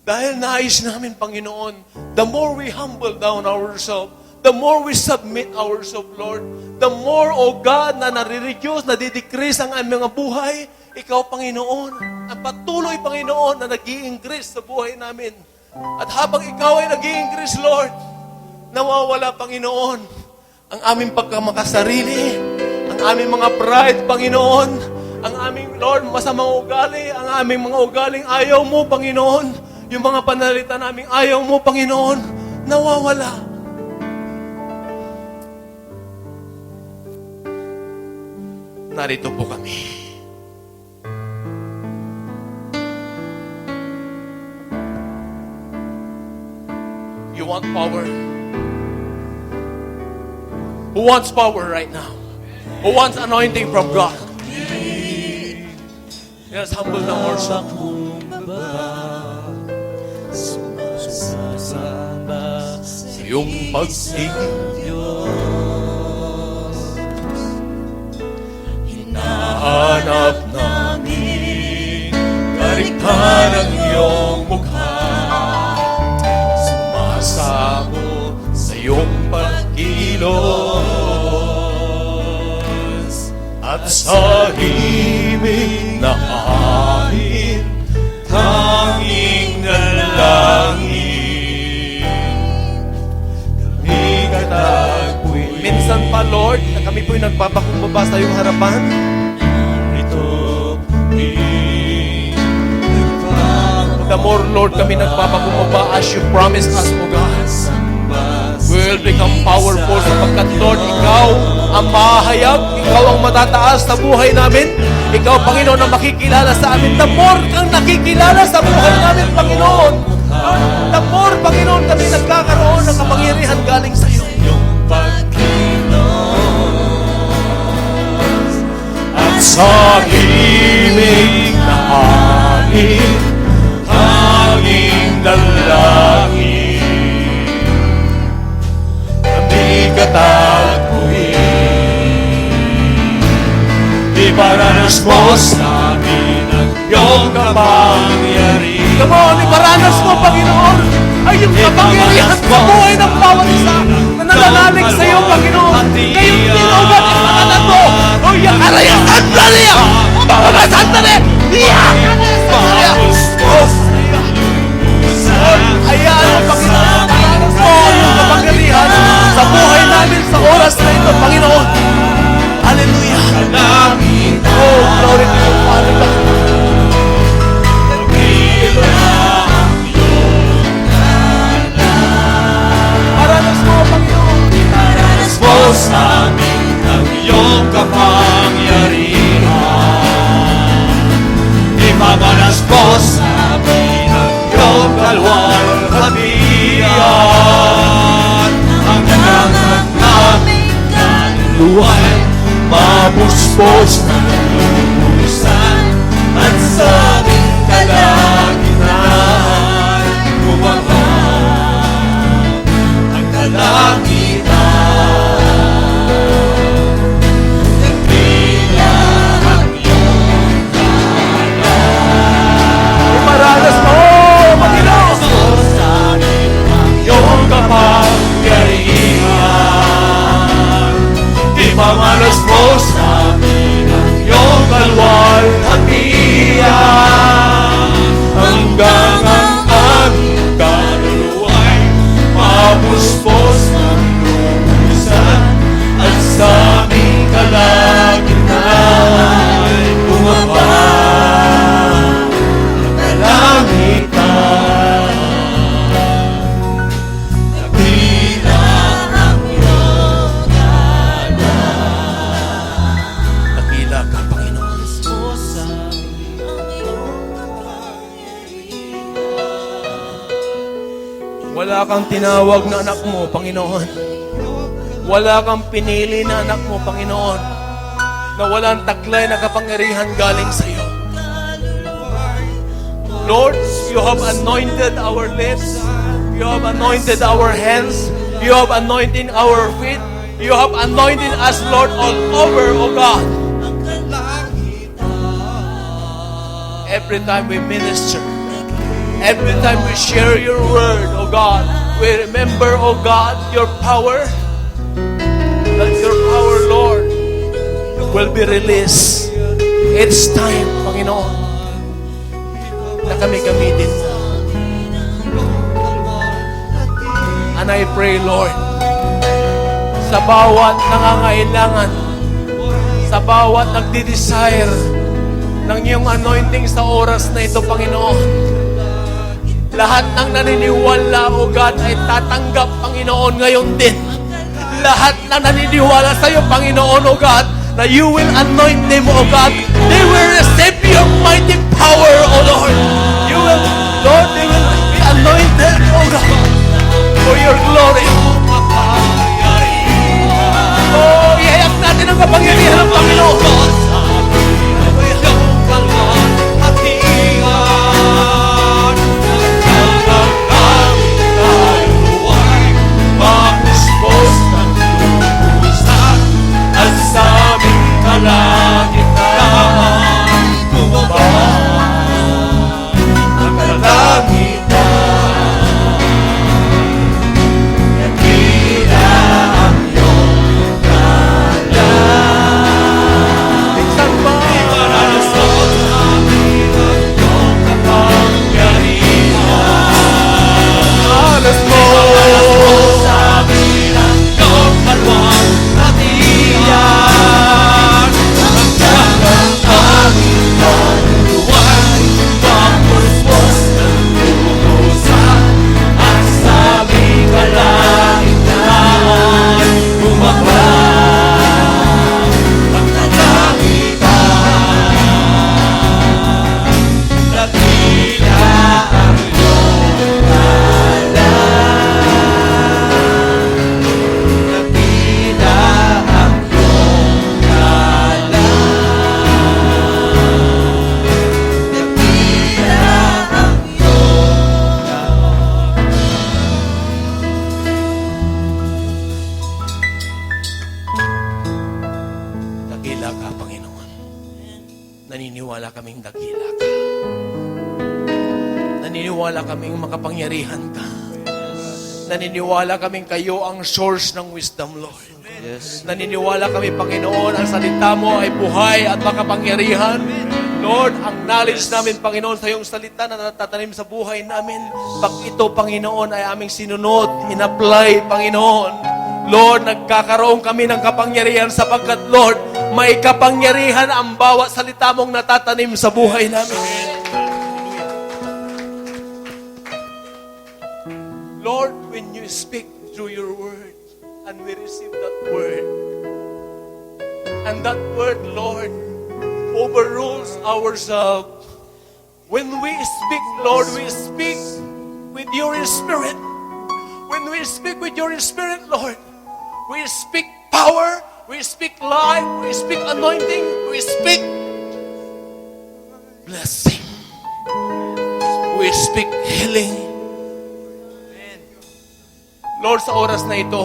Dahil nais namin, Panginoon, the more we humble down ourselves, the more we submit ourselves, Lord, the more, O God, na nare-reduce, nadidecrease ang aming mga buhay, Ikaw, Panginoon, ang patuloy, Panginoon, na nag-i-increase sa buhay namin. At habang Ikaw ay nag-i-increase, Lord, nawawala, Panginoon, ang aming pagkamakasarili, ang aming mga pride, Panginoon, ang aming, Lord, masamang ugali, ang aming mga ugaling ayaw mo, Panginoon, yung mga panalita naming ayaw mo, Panginoon, nawawala. Narito po kami. You want power? Who wants power right now? Who wants anointing from God? Yes, humble down ourselves. Sa iyong pagsiging hinahanap namin karikhan ang iyong mukha. Sumasamo sa iyong pagkilos at sa himig na amin tanging dalangin. Minsan pa, Lord, na kami po'y nagpapakumbaba sa iyong harapan. The more, Lord, kami nagpapakumbaba as you promised us, O God. We will become powerful sapagkat, Lord, Ikaw ang mahayag, Ikaw ang matataas sa buhay namin. Ikaw, Panginoon, ang makikilala sa amin. The more kang nakikilala sa buhay namin, Panginoon. Lord, the more, Panginoon, kami nagkakaroon ng kapangyarihan galing sa iyo. At sa himig na amin, tanging dalangin, kami kataguin. Iparanas mo sa amin ang iyong kapangyarihan. Come on, iparanas mo, Panginoon, ay yung kapangyarihan sa buhay ng bawat isa na nananalig sa iyo, Panginoon. Ngayong tinugat ang mga nato. O yakaraya, sandalya! Mga sandalya! Yakaraya, sandalya! Hayaan mo, Panginoon, iparanas mo yung kapangyarihan sa buhay namin sa oras na ito, Panginoon. Hallelujah! Oh, glory to you, Father God. Sa amin ang iyong kapangyarihan. Ipamanas mo sa amin ang iyong kalwalhatian. Ang nangangang naming kaluluwan, mabuspos na lubusan, at sa aming kalagitan, bumaba ang kalangitan. Iparanas mo, Panginoon, Sa amin ang iyong kapangyarihan. Ipamalas mo sa amin ang iyong kalwalhatian. Hanggang ang aming kaluluwa'y mabuspos ng lubusan, at sa aming kalagitnaan ay bumaba ang kalangitan. Wala kang tinawag na anak mo, Panginoon. Wala kang pinili na anak mo, Panginoon, na walang taglay na kapangyarihan galing sa iyo. Lord, you have anointed our lips. You have anointed our hands. You have anointed our feet. You have anointed us, Lord, all over, O God. Every time we minister, every time we share your word, O God, we remember, O God, your power, that your power, Lord, will be released. It's time, Panginoon, na kami gamitin mo. And I pray, Lord, sa bawat nangangailangan, sa bawat nagdi-desire ng iyong anointing sa oras na ito, Panginoon, lahat ng naniniwala, O God, ay tatanggap, Panginoon, ngayon din. Lahat na naniniwala sa iyo, Panginoon, O God, na you will anoint them, O God. They will receive your mighty power, O Lord. You will, Lord, they will be anointed, O God, for your glory. Oh, ihayak natin ang kapangyarihan ng Panginoon. Dakila ka, Panginoon. Naniniwala kaming dakila ka. Naniniwala kaming makapangyarihan ka. Naniniwala kaming kayo ang source ng wisdom, Lord. Yes. Naniniwala kami, Panginoon, ang salita mo ay buhay at makapangyarihan. Lord, ang knowledge namin, Panginoon, sa iyong salita na natatanim sa buhay namin, pag ito, Panginoon, ay aming sinunod, in-apply, Panginoon. Lord, nagkakaroon kami ng kapangyarihan sapagkat, Lord, may kapangyarihan ang bawat salita mong natatanim sa buhay namin. Lord, when you speak through your word, and we receive that word, and that word, Lord, overrules ourselves. When we speak, Lord, we speak with your Spirit. When we speak with your Spirit, Lord, we speak power, we speak life, we speak anointing, we speak blessing. We speak healing. Lord, sa oras na ito,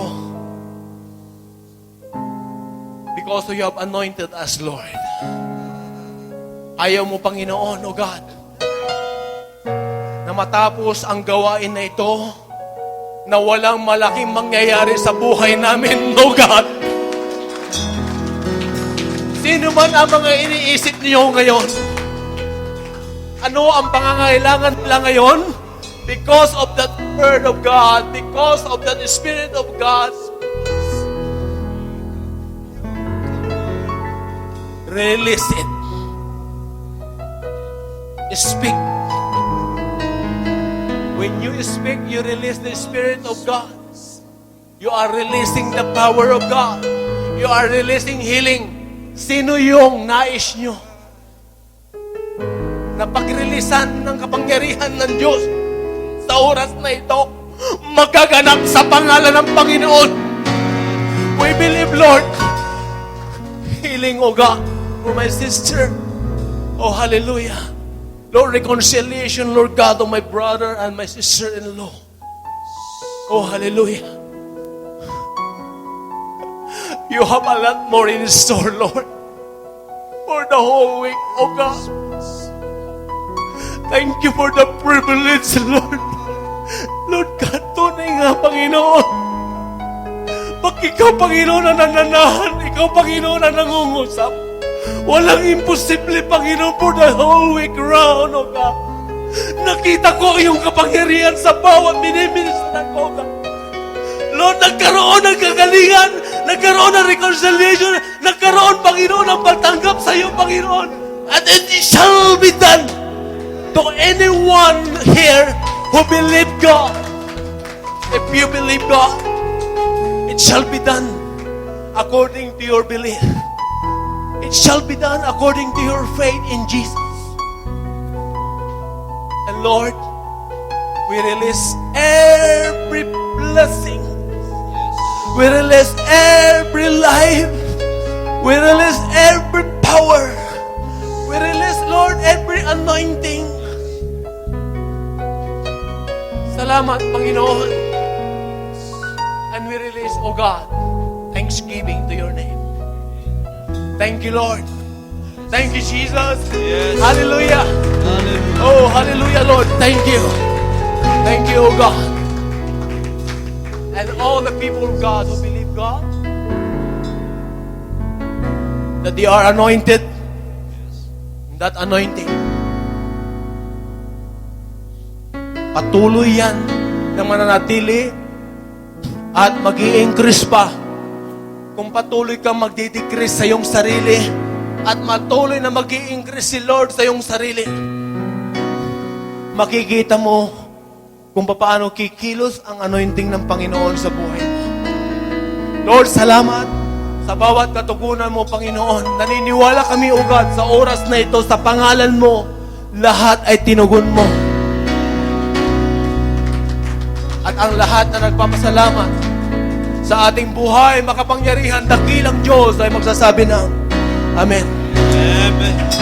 because you have anointed us, Lord, ayaw mo, Panginoon, O God, na matapos ang gawain na ito, na walang malaking mangyayari sa buhay namin, O God. Sino man ang mga iniisip niyo ngayon? Ano ang pangangailangan nila ngayon? Because of that Word of God, because of that Spirit of God, release it. Speak. When you speak, you release the Spirit of God. You are releasing the power of God. You are releasing healing. Sino yung nais nyo na pag-releasan ng kapangyarihan ng Diyos sa oras na ito? magaganap sa pangalan ng Panginoon. We believe, Lord. Healing, O God, for my sister. Oh, hallelujah. Lord, reconciliation, Lord God, of my brother and my sister-in-law. Oh, hallelujah. You have a lot more in store, Lord, for the whole week, oh God. Thank you for the privilege, Lord. Lord God, tunay nga, Panginoon. Pag ikaw, Panginoon, ang nananahan, ikaw, Panginoon, ang nangungusap, walang imposible, Panginoon, for the whole week round, oh God. Nakita ko yung kapangyarihan sa bawat miniministran ko, God. Lord, nagkaroon ng kagalingan, nagkaroon ng reconciliation, nagkaroon, Panginoon, ng pagtanggap sa iyo, Panginoon. And it shall be done to anyone here who believe God. If you believe God, it shall be done according to your belief. It shall be done according to your faith in Jesus. And Lord, we release every blessing. We release every life. We release every power. We release, Lord, every anointing. Salamat, Panginoon. And we release, O God, thanksgiving to your name. Thank you, Lord. Thank you, Jesus. Yes. Hallelujah. Hallelujah. Oh, hallelujah, Lord. Thank you. Thank you, O God. And all the people of God who believe God, that they are anointed, that anointing, patuloy yan na mananatili at mag-i-increase pa. Kung patuloy kang magdi-decrease sa iyong sarili at patuloy na mag-i-increase si Lord sa iyong sarili, makikita mo kung paano kikilos ang anointing ng Panginoon sa buhay mo. Lord, salamat sa bawat katugunan mo, Panginoon. Naniniwala kami, O God, sa oras na ito, sa pangalan mo, lahat ay tinugon mo. At ang lahat na nagpapasalamat sa ating buhay, makapangyarihan, dakilang Diyos ay magsasabi ng Amen. Amen.